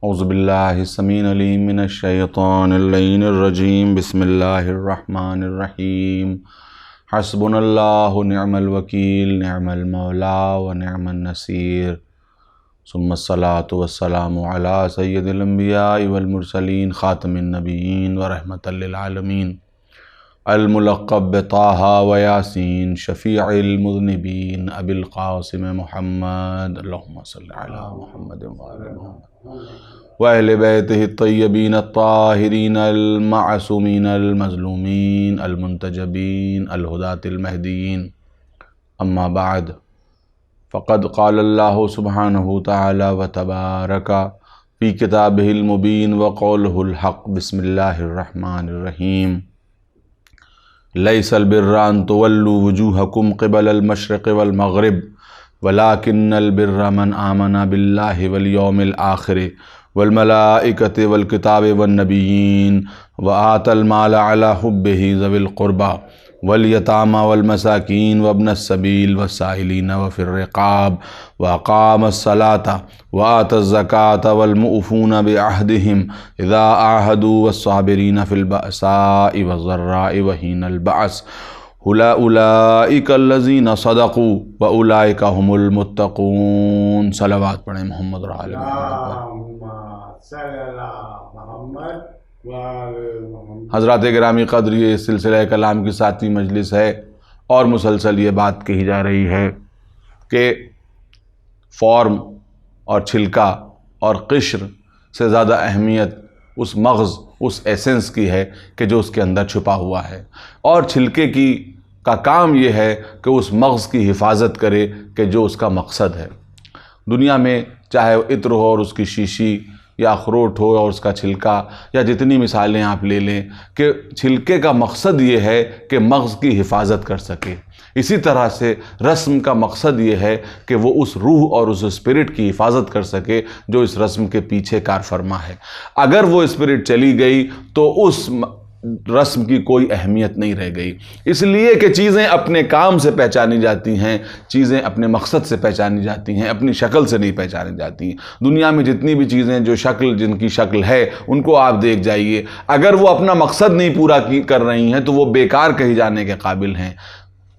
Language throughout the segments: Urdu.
اعوذ باللہ السمیع العلیم من الشیطان اللعین الرجیم بسم اللہ الرحمن الرحیم حسبنا اللہ نعم الوکیل نعم المولا ونعم النصیر ثم الصلاة والسلام علی سید الانبیاء والمرسلین خاتم النبیین ورحمۃ للعالمین الملقب بطٰہٰ ویاسین شفیع المذنبین ابی القاسم محمد اللہم صلی علی محمد وعلی محمد وأهل بيته الطيبين الطاهرين المعصومين المظلومين المنتجبين الهداة المهديين أما بعد فقد قال الله سبحانه وتعالى وتبارك في كتابه المبين وقوله الحق بسم الله الرحمن الرحيم ليس البر أن تولوا وجوهكم قبل المشرق والمغرب ولكن البر من آمن بالله واليوم الآخر والملائكة والكتاب والنبيين وآتى المال على حبه ذوي القربى واليتامى والمساكين وابن السبيل والسائلين وفي الرقاب وأقام الصلاة وآتى الزكاة والمؤفون بعهدهم إذا عاهدوا والصابرين في البأساء والضراء وحين البأس اولئک الذین صدقوا واولئک هم المتقون۔ صلوات پڑھیں محمد اور آل محمد۔ حضرات گرامی قدر، یہ سلسلہ کلام کی 7ویں مجلس ہے اور مسلسل یہ بات کہی جا رہی ہے کہ فارم اور چھلکا اور قشر سے زیادہ اہمیت اس مغز، اس ایسنس کی ہے کہ جو اس کے اندر چھپا ہوا ہے، اور چھلکے کا کام یہ ہے کہ اس مغز کی حفاظت کرے کہ جو اس کا مقصد ہے۔ دنیا میں چاہے عطر ہو اور اس کی شیشی، یا اخروٹ ہو اور اس کا چھلکا، یا جتنی مثالیں آپ لے لیں، کہ چھلکے کا مقصد یہ ہے کہ مغز کی حفاظت کر سکے۔ اسی طرح سے رسم کا مقصد یہ ہے کہ وہ اس روح اور اس اسپرٹ کی حفاظت کر سکے جو اس رسم کے پیچھے کار فرما ہے۔ اگر وہ اسپرٹ چلی گئی تو اس رسم کی کوئی اہمیت نہیں رہ گئی۔ اس لیے کہ چیزیں اپنے کام سے پہچانی جاتی ہیں، چیزیں اپنے مقصد سے پہچانی جاتی ہیں، اپنی شکل سے نہیں پہچانی جاتی ہیں۔ دنیا میں جتنی بھی چیزیں جو جن کی شکل ہے ان کو آپ دیکھ جائیے، اگر وہ اپنا مقصد نہیں پورا کر رہی ہیں تو وہ بیکار کہی جانے کے قابل ہیں۔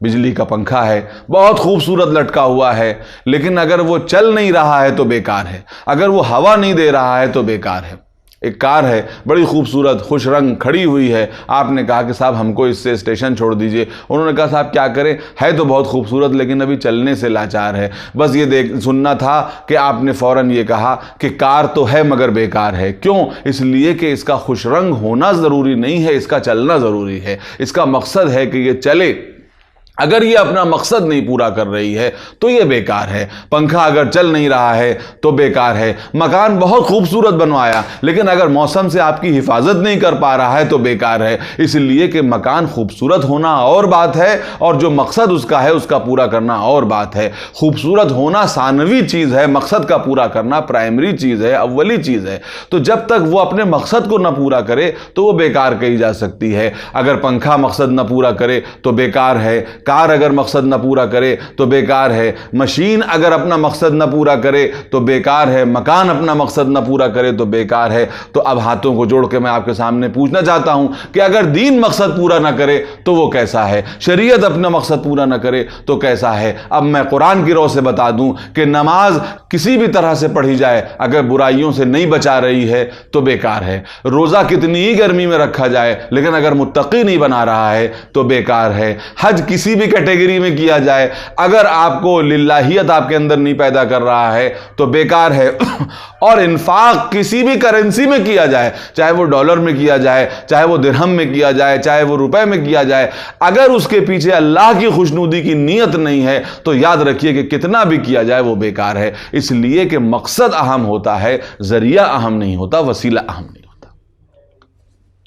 بجلی کا پنکھا ہے، بہت خوبصورت لٹکا ہوا ہے، لیکن اگر وہ چل نہیں رہا ہے تو بیکار ہے، اگر وہ ہوا نہیں دے رہا ہے تو بیکار ہے۔ ایک کار ہے بڑی خوبصورت خوش رنگ کھڑی ہوئی ہے، آپ نے کہا کہ صاحب ہم کو اس سے اسٹیشن چھوڑ دیجئے، انہوں نے کہا صاحب کیا کریں، ہے تو بہت خوبصورت لیکن ابھی چلنے سے لاچار ہے۔ بس یہ سننا تھا کہ آپ نے فوراً یہ کہا کہ کار تو ہے مگر بیکار ہے۔ کیوں؟ اس لیے کہ اس کا خوش رنگ ہونا ضروری نہیں ہے، اس کا چلنا ضروری ہے۔ اس کا مقصد ہے کہ یہ چلے۔ اگر یہ اپنا مقصد نہیں پورا کر رہی ہے تو یہ بیکار ہے۔ پنکھا اگر چل نہیں رہا ہے تو بیکار ہے۔ مکان بہت خوبصورت بنوایا لیکن اگر موسم سے آپ کی حفاظت نہیں کر پا رہا ہے تو بیکار ہے۔ اس لیے کہ مکان خوبصورت ہونا اور بات ہے اور جو مقصد اس کا ہے اس کا پورا کرنا اور بات ہے۔ خوبصورت ہونا ثانوی چیز ہے، مقصد کا پورا کرنا پرائمری چیز ہے، اولی چیز ہے۔ تو جب تک وہ اپنے مقصد کو نہ پورا کرے تو وہ بیکار کہی جا سکتی ہے۔ اگر پنکھا مقصد نہ پورا کرے تو بیکار ہے، کار اگر مقصد نہ پورا کرے تو بیکار ہے، مشین اگر اپنا مقصد نہ پورا کرے تو بیکار ہے، مکان اپنا مقصد نہ پورا کرے تو بیکار ہے۔ تو اب ہاتھوں کو جوڑ کے میں آپ کے سامنے پوچھنا چاہتا ہوں کہ اگر دین مقصد پورا نہ کرے تو وہ کیسا ہے؟ شریعت اپنا مقصد پورا نہ کرے تو کیسا ہے؟ اب میں قرآن کی رو سے بتا دوں کہ نماز کسی بھی طرح سے پڑھی جائے اگر برائیوں سے نہیں بچا رہی ہے تو بیکار ہے۔ روزہ کتنی ہی گرمی میں رکھا جائے لیکن اگر متقی نہیں بنا رہا ہے تو بیکار ہے۔ حج کسی بھی کیٹیگری میں کیا جائے اگر آپ کو للہیت آپ کے اندر نہیں پیدا کر رہا ہے تو بیکار ہے۔ اور انفاق کسی بھی کرنسی میں کیا جائے، چاہے وہ ڈالر میں کیا جائے، چاہے وہ درہم میں کیا جائے، چاہے وہ روپے میں کیا جائے، اگر اس کے پیچھے اللہ کی خوشنودی کی نیت نہیں ہے تو یاد رکھیے کہ کتنا بھی کیا جائے وہ بیکار ہے۔ اس لیے کہ مقصد اہم ہوتا ہے، ذریعہ اہم نہیں ہوتا، وسیلہ اہم نہیں ہوتا۔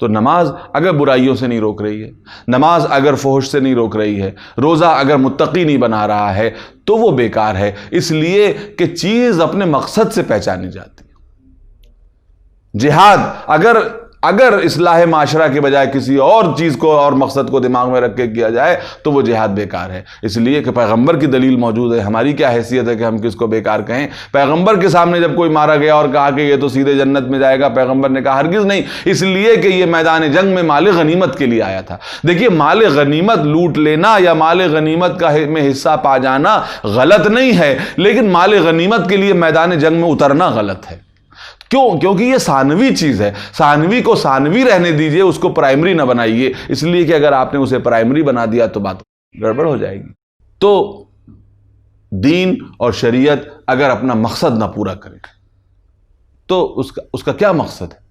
تو نماز اگر برائیوں سے نہیں روک رہی ہے، نماز اگر فحش سے نہیں روک رہی ہے، روزہ اگر متقی نہیں بنا رہا ہے تو وہ بیکار ہے۔ اس لیے کہ چیز اپنے مقصد سے پہچانی جاتی ہے۔ جہاد اگر اگر اصلاح معاشرہ کے بجائے کسی اور چیز کو اور مقصد کو دماغ میں رکھ کے کیا جائے تو وہ جہاد بیکار ہے، اس لیے کہ پیغمبر کی دلیل موجود ہے۔ ہماری کیا حیثیت ہے کہ ہم کس کو بیکار کہیں؟ پیغمبر کے سامنے جب کوئی مارا گیا اور کہا کہ یہ تو سیدھے جنت میں جائے گا، پیغمبر نے کہا ہرگز نہیں، اس لیے کہ یہ میدان جنگ میں مال غنیمت کے لیے آیا تھا۔ دیکھیے، مال غنیمت لوٹ لینا یا مال غنیمت میں حصہ پا جانا غلط نہیں ہے، لیکن مال غنیمت کے لیے میدان جنگ میں اترنا غلط ہے۔ کیوں؟ کیونکہ یہ ثانوی چیز ہے، ثانوی کو ثانوی رہنے دیجئے، اس کو پرائمری نہ بنائیے، اس لیے کہ اگر آپ نے اسے پرائمری بنا دیا تو بات گڑبڑ ہو جائے گی۔ تو دین اور شریعت اگر اپنا مقصد نہ پورا کرے تو اس کا کیا مقصد ہے؟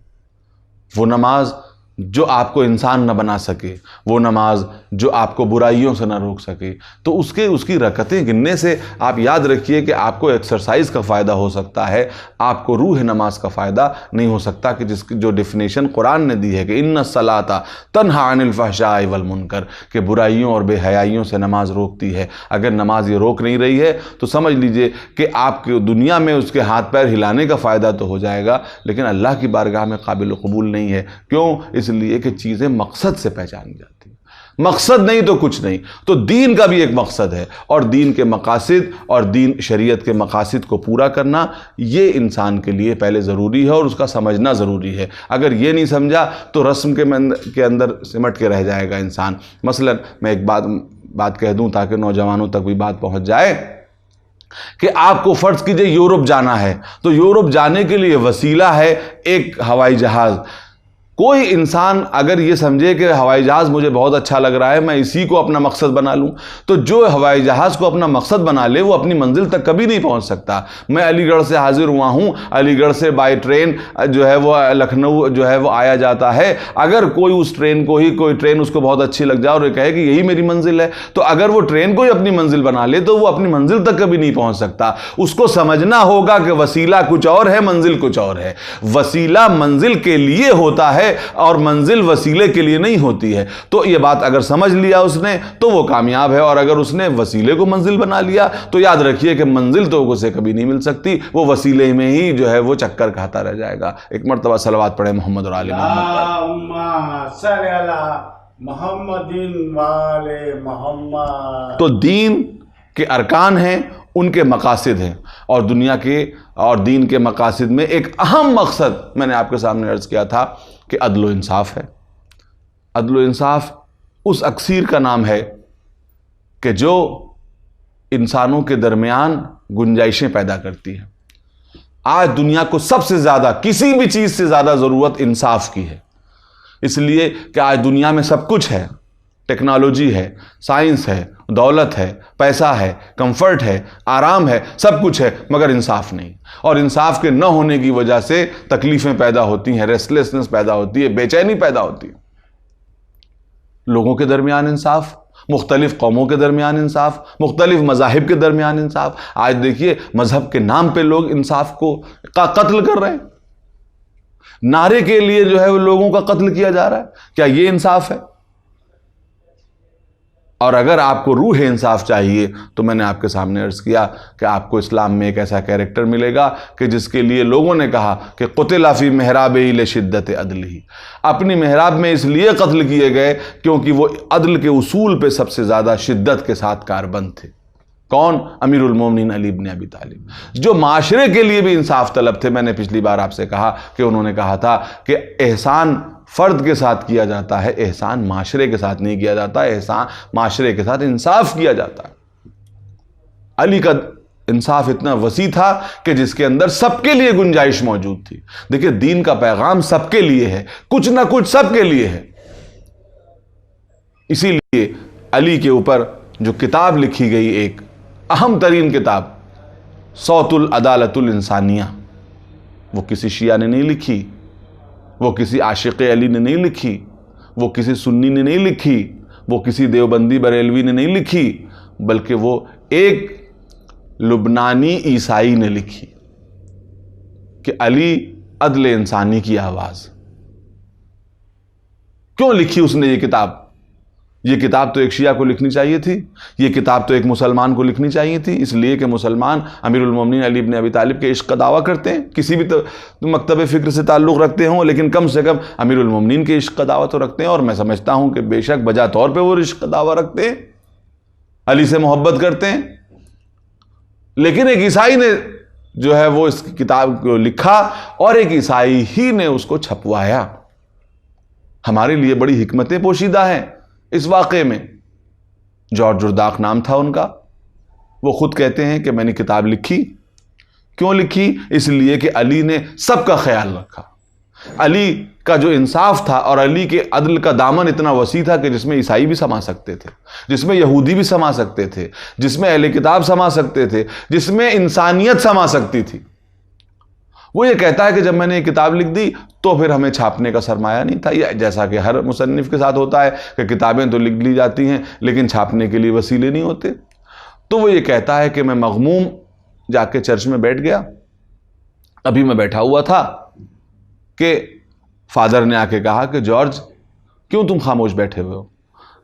وہ نماز جو آپ کو انسان نہ بنا سکے، وہ نماز جو آپ کو برائیوں سے نہ روک سکے، تو اس کی رکعتیں گننے سے آپ یاد رکھیے کہ آپ کو ایکسرسائز کا فائدہ ہو سکتا ہے، آپ کو روح نماز کا فائدہ نہیں ہو سکتا، کہ جس کی جو ڈیفینیشن قرآن نے دی ہے کہ ان الصلاۃ تنہی عن الفحشاء والمنکر، کہ برائیوں اور بے حیائیوں سے نماز روکتی ہے۔ اگر نماز یہ روک نہیں رہی ہے تو سمجھ لیجئے کہ آپ کی دنیا میں اس کے ہاتھ پیر ہلانے کا فائدہ تو ہو جائے گا، لیکن اللہ کی بارگاہ میں قابل قبول نہیں ہے۔ کیوں؟ اس لیے کہ چیزیں مقصد سے پہچانی جاتی ہیں، مقصد نہیں تو کچھ نہیں۔ تو دین کا بھی ایک مقصد ہے، اور دین کے مقاصد اور دین شریعت کے مقاصد کو پورا کرنا یہ انسان کے لیے پہلے ضروری ہے، اور اس کا سمجھنا ضروری ہے۔ اگر یہ نہیں سمجھا تو رسم کے اندر سمٹ کے رہ جائے گا انسان۔ مثلا میں ایک بات کہہ دوں تاکہ نوجوانوں تک بھی بات پہنچ جائے، کہ آپ کو فرض کیجئے یورپ جانا ہے، تو یورپ جانے کے لیے وسیلہ ہے ایک ہوائی جہاز۔ کوئی انسان اگر یہ سمجھے کہ ہوائی جہاز مجھے بہت اچھا لگ رہا ہے، میں اسی کو اپنا مقصد بنا لوں، تو جو ہوائی جہاز کو اپنا مقصد بنا لے وہ اپنی منزل تک کبھی نہیں پہنچ سکتا۔ میں علی گڑھ سے حاضر ہوا ہوں، علی گڑھ سے بائی ٹرین جو ہے وہ لکھنؤ جو ہے وہ آیا جاتا ہے۔ اگر کوئی اس ٹرین کو ہی کوئی ٹرین اس کو بہت اچھی لگ جائے اور یہ کہے کہ یہی میری منزل ہے، تو اگر وہ ٹرین کو ہی اپنی منزل بنا لے تو وہ اپنی منزل تک کبھی نہیں پہنچ سکتا۔ اس کو سمجھنا ہوگا کہ وسیلہ کچھ اور ہے، منزل کچھ اور ہے۔ وسیلہ منزل کے لیے ہوتا ہے اور منزل وسیلے کے لیے نہیں ہوتی ہے۔ تو یہ بات اگر سمجھ لیا اس نے تو وہ کامیاب ہے، اور اگر اس نے وسیلے کو منزل بنا لیا تو یاد رکھیے کہ منزل تو اسے کبھی نہیں مل سکتی، وہ وسیلے میں ہی جو ہے وہ چکر کھاتا رہ جائے گا۔ ایک مرتبہ صلوات پڑھیں محمد اور آل محمد پر۔ اللہم صلی علی محمد وآل محمد۔ تو دین کے ارکان ہیں، ان کے مقاصد ہیں، اور دنیا کے اور دین کے مقاصد میں ایک اہم مقصد میں نے آپ کے سامنے عرض کیا تھا کہ عدل و انصاف ہے۔ عدل و انصاف اس اکسیر کا نام ہے کہ جو انسانوں کے درمیان گنجائشیں پیدا کرتی ہے۔ آج دنیا کو سب سے زیادہ، کسی بھی چیز سے زیادہ ضرورت انصاف کی ہے، اس لیے کہ آج دنیا میں سب کچھ ہے، ٹیکنالوجی ہے، سائنس ہے، دولت ہے، پیسہ ہے، کمفرٹ ہے، آرام ہے، سب کچھ ہے، مگر انصاف نہیں۔ اور انصاف کے نہ ہونے کی وجہ سے تکلیفیں پیدا ہوتی ہیں، ریسٹلیسنس پیدا ہوتی ہے، بے چینی پیدا ہوتی ہے۔ لوگوں کے درمیان انصاف، مختلف قوموں کے درمیان انصاف، مختلف مذاہب کے درمیان انصاف۔ آج دیکھیے مذہب کے نام پہ لوگ انصاف کو قتل کر رہے ہیں، نعرے کے لیے جو ہے وہ لوگوں کا قتل کیا جا رہا ہے۔ کیا یہ انصاف ہے؟ اور اگر آپ کو روح انصاف چاہیے تو میں نے آپ کے سامنے عرض کیا کہ آپ کو اسلام میں ایک ایسا کیریکٹر ملے گا کہ جس کے لیے لوگوں نے کہا کہ قتل فی محرابہ لشدت عدلہ، اپنی محراب میں اس لیے قتل کیے گئے کیونکہ وہ عدل کے اصول پہ سب سے زیادہ شدت کے ساتھ کاربند تھے۔ کون؟ امیر المومنین علی بن ابی طالب، جو معاشرے کے لیے بھی انصاف طلب تھے۔ میں نے پچھلی بار آپ سے کہا کہ انہوں نے کہا تھا کہ احسان فرد کے ساتھ کیا جاتا ہے، احسان معاشرے کے ساتھ نہیں کیا جاتا، احسان معاشرے کے ساتھ انصاف کیا جاتا ہے۔ علی کا انصاف اتنا وسیع تھا کہ جس کے اندر سب کے لیے گنجائش موجود تھی۔ دیکھیں دین کا پیغام سب کے لیے ہے، کچھ نہ کچھ سب کے لیے ہے۔ اسی لیے علی کے اوپر جو کتاب لکھی گئی، ایک اہم ترین کتاب صوت العدالت الانسانیہ، وہ کسی شیعہ نے نہیں لکھی، وہ کسی عاشق علی نے نہیں لکھی، وہ کسی سنی نے نہیں لکھی، وہ کسی دیوبندی بریلوی نے نہیں لکھی، بلکہ وہ ایک لبنانی عیسائی نے لکھی کہ علی عدل انسانی کی آواز۔ کیوں لکھی اس نے یہ کتاب؟ یہ کتاب تو ایک شیعہ کو لکھنی چاہیے تھی، یہ کتاب تو ایک مسلمان کو لکھنی چاہیے تھی، اس لیے کہ مسلمان امیر المومنین علی بن ابی طالب کے عشق کا دعویٰ کرتے ہیں، کسی بھی مکتب فکر سے تعلق رکھتے ہوں، لیکن کم سے کم امیر المومنین کے عشق کا دعویٰ تو رکھتے ہیں، اور میں سمجھتا ہوں کہ بے شک بجا طور پہ وہ عشق کا دعویٰ رکھتے ہیں، علی سے محبت کرتے ہیں۔ لیکن ایک عیسائی نے جو ہے وہ اس کتاب کو لکھا اور ایک عیسائی ہی نے اس کو چھپوایا۔ ہمارے لیے بڑی حکمتیں پوشیدہ ہیں اس واقعے میں۔ جارج جرداق نام تھا ان کا، وہ خود کہتے ہیں کہ میں نے کتاب لکھی۔ کیوں لکھی؟ اس لیے کہ علی نے سب کا خیال رکھا، علی کا جو انصاف تھا اور علی کے عدل کا دامن اتنا وسیع تھا کہ جس میں عیسائی بھی سما سکتے تھے، جس میں یہودی بھی سما سکتے تھے، جس میں اہل کتاب سما سکتے تھے، جس میں انسانیت سما سکتی تھی۔ وہ یہ کہتا ہے کہ جب میں نے یہ کتاب لکھ دی تو پھر ہمیں چھاپنے کا سرمایہ نہیں تھا، یہ جیسا کہ ہر مصنف کے ساتھ ہوتا ہے کہ کتابیں تو لکھ لی جاتی ہیں لیکن چھاپنے کے لیے وسیلے نہیں ہوتے۔ تو وہ یہ کہتا ہے کہ میں مغموم جا کے چرچ میں بیٹھ گیا، ابھی میں بیٹھا ہوا تھا کہ فادر نے آ کے کہا کہ جارج کیوں تم خاموش بیٹھے ہوئے ہو؟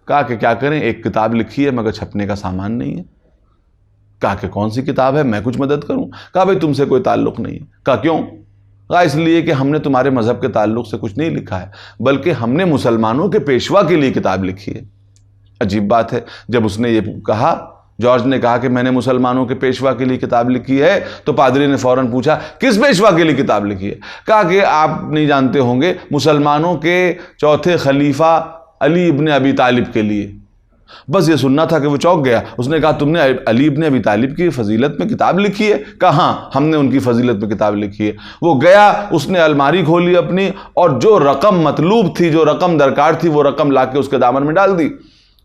کہا کہ کیا کریں، ایک کتاب لکھی ہے مگر چھپنے کا سامان نہیں ہے۔ کہا کہ کون سی کتاب ہے، میں کچھ مدد کروں؟ کہا بھئی تم سے کوئی تعلق نہیں ہے۔ کہا کیوں؟ کہا اس لیے کہ ہم نے تمہارے مذہب کے تعلق سے کچھ نہیں لکھا ہے، بلکہ ہم نے مسلمانوں کے پیشوا کے لیے کتاب لکھی ہے۔ عجیب بات ہے، جب اس نے یہ کہا، جارج نے کہا کہ میں نے مسلمانوں کے پیشوا کے لیے کتاب لکھی ہے، تو پادری نے فوراً پوچھا کس پیشوا کے لیے کتاب لکھی ہے؟ کہا کہ آپ نہیں جانتے ہوں گے، مسلمانوں کے چوتھے خلیفہ علی ابن ابی طالب کے لیے۔ بس یہ سننا تھا کہ وہ چونک گیا۔ اس نے کہا تم نے علی ابن ابی طالب کی فضیلت میں کتاب لکھی ہے؟ کہا ہاں ہم نے ان کی فضیلت میں کتاب لکھی ہے۔ وہ گیا، اس نے الماری کھولی اپنی، اور جو رقم مطلوب تھی، جو رقم درکار تھی، وہ رقم لا کے اس کے دامن میں ڈال دی۔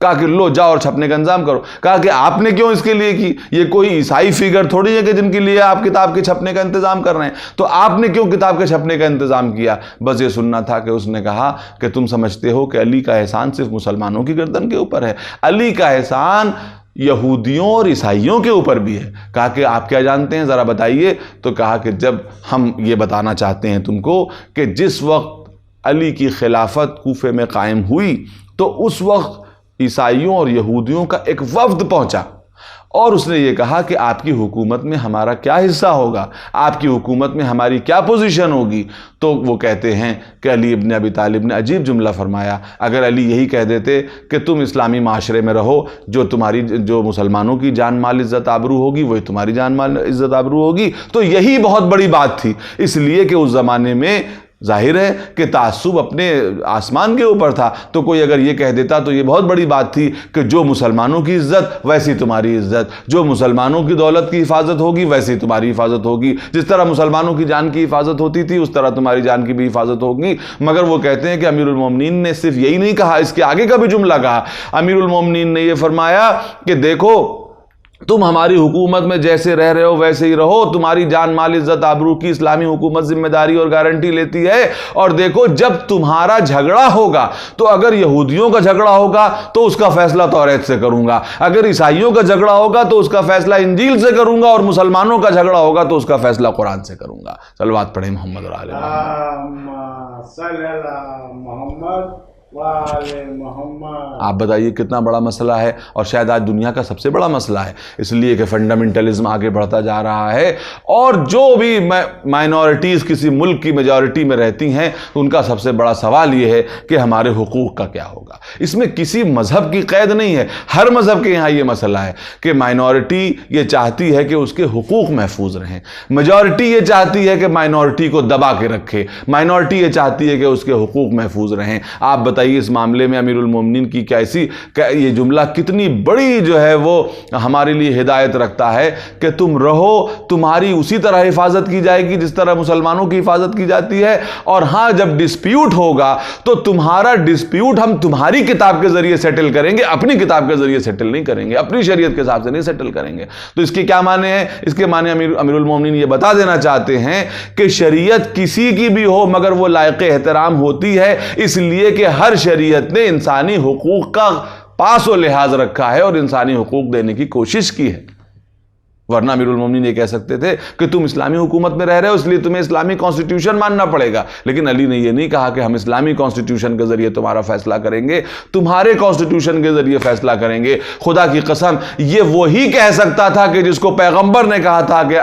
کہا کہ لو جاؤ اور چھپنے کا انتظام کرو۔ کہا کہ آپ نے کیوں اس کے لیے کی؟ یہ کوئی عیسائی فگر تھوڑی ہے کہ جن کے لیے آپ کتاب کے چھپنے کا انتظام کر رہے ہیں، تو آپ نے کیوں کتاب کے چھپنے کا انتظام کیا؟ بس یہ سننا تھا کہ اس نے کہا کہ تم سمجھتے ہو کہ علی کا احسان صرف مسلمانوں کی گردن کے اوپر ہے، علی کا احسان یہودیوں اور عیسائیوں کے اوپر بھی ہے۔ کہا کہ آپ کیا جانتے ہیں، ذرا بتائیے۔ تو کہا کہ جب ہم یہ بتانا چاہتے ہیں تم کو کہ جس وقت علی کی خلافت کوفے میں قائم ہوئی تو اس وقت عیسائیوں اور یہودیوں کا ایک وفد پہنچا، اور اس نے یہ کہا کہ آپ کی حکومت میں ہمارا کیا حصہ ہوگا، آپ کی حکومت میں ہماری کیا پوزیشن ہوگی؟ تو وہ کہتے ہیں کہ علی ابن ابی طالب نے عجیب جملہ فرمایا، اگر علی یہی کہہ دیتے کہ تم اسلامی معاشرے میں رہو، جو مسلمانوں کی جان مال عزت آبرو ہوگی وہی تمہاری جان مال عزت آبرو ہوگی، تو یہی بہت بڑی بات تھی۔ اس لیے کہ اس زمانے میں ظاہر ہے کہ تعصب اپنے آسمان کے اوپر تھا، تو کوئی اگر یہ کہہ دیتا تو یہ بہت بڑی بات تھی کہ جو مسلمانوں کی عزت ویسی تمہاری عزت، جو مسلمانوں کی دولت کی حفاظت ہوگی ویسی تمہاری حفاظت ہوگی، جس طرح مسلمانوں کی جان کی حفاظت ہوتی تھی اس طرح تمہاری جان کی بھی حفاظت ہوگی۔ مگر وہ کہتے ہیں کہ امیر المومنین نے صرف یہی نہیں کہا، اس کے آگے کا بھی جملہ کہا۔ امیر المومنین نے یہ فرمایا کہ دیکھو تم ہماری حکومت میں جیسے رہ رہے ہو ویسے ہی رہو، تمہاری جان مال عزت آبرو کی اسلامی حکومت ذمہ داری اور گارنٹی لیتی ہے، اور دیکھو جب تمہارا جھگڑا ہوگا تو اگر یہودیوں کا جھگڑا ہوگا تو اس کا فیصلہ توریت سے کروں گا، اگر عیسائیوں کا جھگڑا ہوگا تو اس کا فیصلہ انجیل سے کروں گا، اور مسلمانوں کا جھگڑا ہوگا تو اس کا فیصلہ قرآن سے کروں گا۔ صلوات پڑھیں محمد اور آل محمد۔ صلی اللہ محمد محمد۔ آپ بتائیے کتنا بڑا مسئلہ ہے، اور شاید آج دنیا کا سب سے بڑا مسئلہ ہے، اس لیے کہ فنڈامنٹلزم آگے بڑھتا جا رہا ہے، اور جو بھی مائنورٹیز کسی ملک کی میجورٹی میں رہتی ہیں ان کا سب سے بڑا سوال یہ ہے کہ ہمارے حقوق کا کیا ہوگا۔ اس میں کسی مذہب کی قید نہیں ہے، ہر مذہب کے یہاں یہ مسئلہ ہے کہ مائنورٹی یہ چاہتی ہے کہ اس کے حقوق محفوظ رہیں، میجورٹی یہ چاہتی ہے کہ مائنورٹی کو دبا کے رکھے، مائنورٹی یہ چاہتی ہے کہ اس کے حقوق محفوظ رہیں۔ آپ بتائیے اس معاملے میں امیر المومنین کی یہ جملہ کتنی بڑی جو ہے وہ ہمارے لیے ہدایت رکھتا ہے کہ تم رہو، تمہاری اسی طرح حفاظت کی جائے گی جس طرح مسلمانوں کی حفاظت کی جاتی ہے، اور ہاں جب ڈسپیوٹ ہوگا تو تمہارا ڈسپیوٹ ہم تمہاری کتاب کے ذریعے سیٹل کریں گے، اپنی کتاب کے ذریعے سیٹل نہیں کریں گے، اپنی شریعت کے حساب سے نہیں سیٹل کریں گے۔ تو اس کے کیا معنی ہیں؟ اس کے معنی امیر المومنین یہ بتا دینا چاہتے ہیں کہ شریعت کسی کی بھی ہو مگر وہ لائق احترام ہوتی ہے، اس لیے کہ ہر شریعت نے انسانی حقوق کا پاس و لحاظ رکھا ہے اور انسانی حقوق دینے کی کوشش کی ہے۔ ورنہ امیرُ المومنین یہ کہہ سکتے تھے کہ تم اسلامی حکومت میں رہ رہے ہو اس لیے تمہیں اسلامی کانسٹیٹیوشن ماننا پڑے گا، لیکن علی نے یہ نہیں کہا کہ ہم اسلامی کانسٹیٹیوشن کے ذریعے تمہارا فیصلہ کریں گے، تمہارے کانسٹیٹیوشن کے ذریعے فیصلہ کریں گے۔ خدا کی قسم یہ وہی کہہ سکتا تھا کہ جس کو پیغمبر نے کہا تھا کہ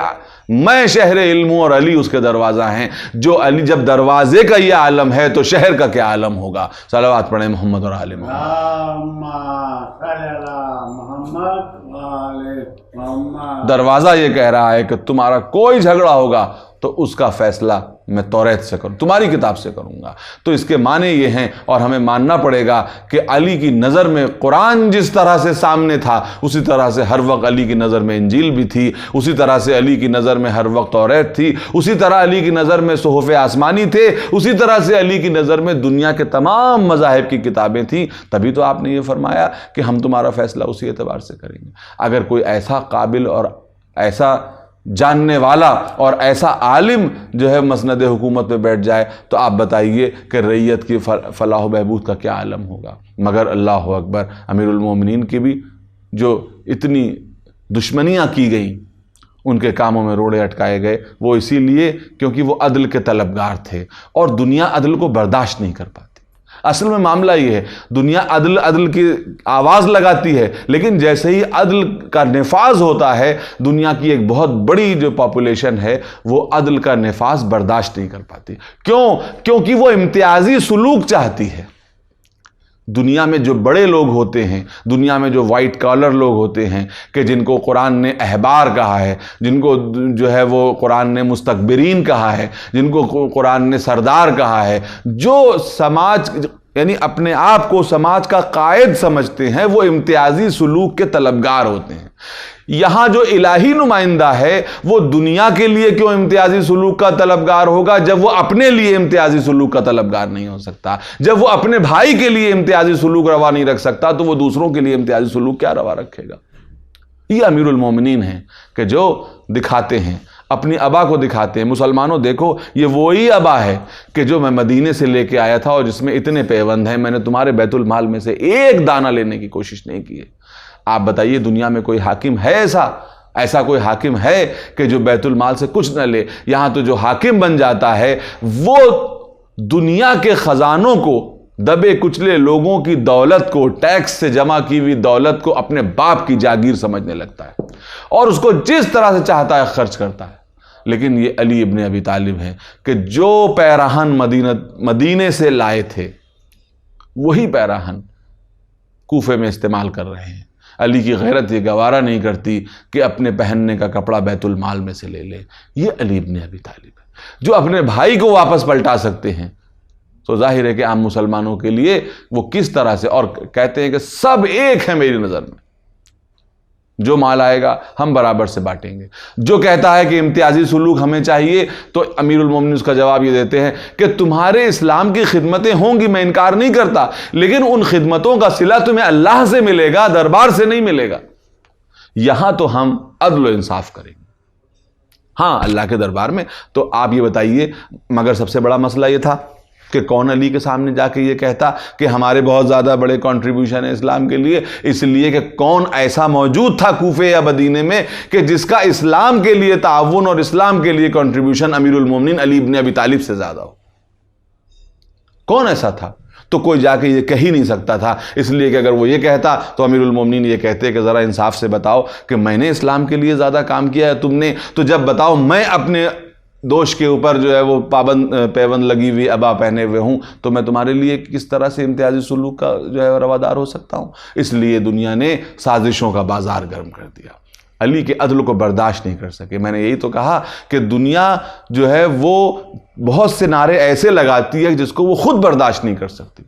میں شہر علم ہوں اور علی اس کے دروازہ ہیں۔ جو علی جب دروازے کا یہ عالم ہے تو شہر کا کیا عالم ہوگا؟ صلوات پڑھیں محمد اور آل محمد۔ دروازہ یہ کہہ رہا ہے کہ تمہارا کوئی جھگڑا ہوگا تو اس کا فیصلہ میں توریت سے کروں، تمہاری کتاب سے کروں گا۔ تو اس کے معنی یہ ہیں، اور ہمیں ماننا پڑے گا کہ علی کی نظر میں قرآن جس طرح سے سامنے تھا اسی طرح سے ہر وقت علی کی نظر میں انجیل بھی تھی، اسی طرح سے علی کی نظر میں ہر وقت توریت تھی، اسی طرح علی کی نظر میں صحف آسمانی تھے، اسی طرح سے علی کی نظر میں دنیا کے تمام مذاہب کی کتابیں تھیں۔ تبھی تو آپ نے یہ فرمایا کہ ہم تمہارا فیصلہ اسی اعتبار سے کریں گے۔ اگر کوئی ایسا قابل اور ایسا جاننے والا اور ایسا عالم جو ہے مسند حکومت میں بیٹھ جائے تو آپ بتائیے کہ رعیت کی فلاح و بہبود کا کیا عالم ہوگا۔ مگر اللہ اکبر، امیر المومنین کی بھی جو اتنی دشمنیاں کی گئیں، ان کے کاموں میں روڑے اٹکائے گئے، وہ اسی لیے کیونکہ وہ عدل کے طلبگار تھے، اور دنیا عدل کو برداشت نہیں کر پاتی۔ اصل میں معاملہ یہ ہے، دنیا عدل کی آواز لگاتی ہے، لیکن جیسے ہی عدل کا نفاذ ہوتا ہے، دنیا کی ایک بہت بڑی جو پاپولیشن ہے وہ عدل کا نفاذ برداشت نہیں کر پاتی۔ کیونکہ وہ امتیازی سلوک چاہتی ہے۔ دنیا میں جو بڑے لوگ ہوتے ہیں، دنیا میں جو وائٹ کالر لوگ ہوتے ہیں کہ جن کو قرآن نے احبار کہا ہے، جن کو جو ہے وہ قرآن نے مستکبرین کہا ہے، جن کو قرآن نے سردار کہا ہے، جو سماج یعنی اپنے آپ کو سماج کا قائد سمجھتے ہیں، وہ امتیازی سلوک کے طلبگار ہوتے ہیں۔ یہاں جو الہی نمائندہ ہے وہ دنیا کے لیے کیوں امتیازی سلوک کا طلبگار ہوگا جب وہ اپنے لیے امتیازی سلوک کا طلبگار نہیں ہو سکتا؟ جب وہ اپنے بھائی کے لیے امتیازی سلوک روا نہیں رکھ سکتا تو وہ دوسروں کے لیے امتیازی سلوک کیا روا رکھے گا؟ یہ امیر المومنین ہیں کہ جو دکھاتے ہیں، اپنی ابا کو دکھاتے ہیں۔ مسلمانوں دیکھو، یہ وہی ابا ہے کہ جو میں مدینے سے لے کے آیا تھا اور جس میں اتنے پیوند ہیں، میں نے تمہارے بیت المال میں سے ایک دانہ لینے کی کوشش نہیں کی ہے۔ آپ بتائیے دنیا میں کوئی حاکم ہے ایسا کوئی حاکم ہے کہ جو بیت المال سے کچھ نہ لے؟ یہاں تو جو حاکم بن جاتا ہے وہ دنیا کے خزانوں کو، دبے کچلے لوگوں کی دولت کو، ٹیکس سے جمع کی ہوئی دولت کو اپنے باپ کی جاگیر سمجھنے لگتا ہے اور اس کو جس طرح سے چاہتا ہے خرچ کرتا ہے۔ لیکن یہ علی ابن ابی طالب ہیں کہ جو پیراہن مدینے سے لائے تھے وہی پیراہن کوفے میں استعمال کر رہے ہیں۔ علی کی غیرت یہ گوارہ نہیں کرتی کہ اپنے پہننے کا کپڑا بیت المال میں سے لے لے۔ یہ علی ابن ابی طالب ہے جو اپنے بھائی کو واپس پلٹا سکتے ہیں۔ تو ظاہر ہے کہ عام مسلمانوں کے لیے وہ کس طرح سے، اور کہتے ہیں کہ سب ایک ہیں میری نظر میں، جو مال آئے گا ہم برابر سے بانٹیں گے۔ جو کہتا ہے کہ امتیازی سلوک ہمیں چاہیے تو امیر المومنین اس کا جواب یہ دیتے ہیں کہ تمہارے اسلام کی خدمتیں ہوں گی، میں انکار نہیں کرتا، لیکن ان خدمتوں کا صلہ تمہیں اللہ سے ملے گا، دربار سے نہیں ملے گا۔ یہاں تو ہم عدل و انصاف کریں گے، ہاں اللہ کے دربار میں۔ تو آپ یہ بتائیے، مگر سب سے بڑا مسئلہ یہ تھا کہ کون علی کے سامنے جا کے یہ کہتا کہ ہمارے بہت زیادہ بڑے کنٹریبیوشن ہے اسلام کے لیے؟ اس لیے کہ کون ایسا موجود تھا کوفے یا مدینے میں کہ جس کا اسلام کے لیے تعاون اور اسلام کے لیے کنٹریبیوشن امیر المومنین علی ابن ابی طالب سے زیادہ ہو؟ کون ایسا تھا؟ تو کوئی جا کے یہ کہہ ہی نہیں سکتا تھا، اس لیے کہ اگر وہ یہ کہتا تو امیر المومنین یہ کہتے کہ ذرا انصاف سے بتاؤ کہ میں نے اسلام کے لیے زیادہ کام کیا ہے تم نے، تو جب بتاؤ میں اپنے دوش کے اوپر جو ہے وہ پیوند لگی ہوئی ابا پہنے ہوئے ہوں تو میں تمہارے لیے کس طرح سے امتیازی سلوک کا جو ہے روادار ہو سکتا ہوں؟ اس لیے دنیا نے سازشوں کا بازار گرم کر دیا، علی کے عدل کو برداشت نہیں کر سکے۔ میں نے یہی تو کہا کہ دنیا جو ہے وہ بہت سے نعرے ایسے لگاتی ہے جس کو وہ خود برداشت نہیں کر سکتی۔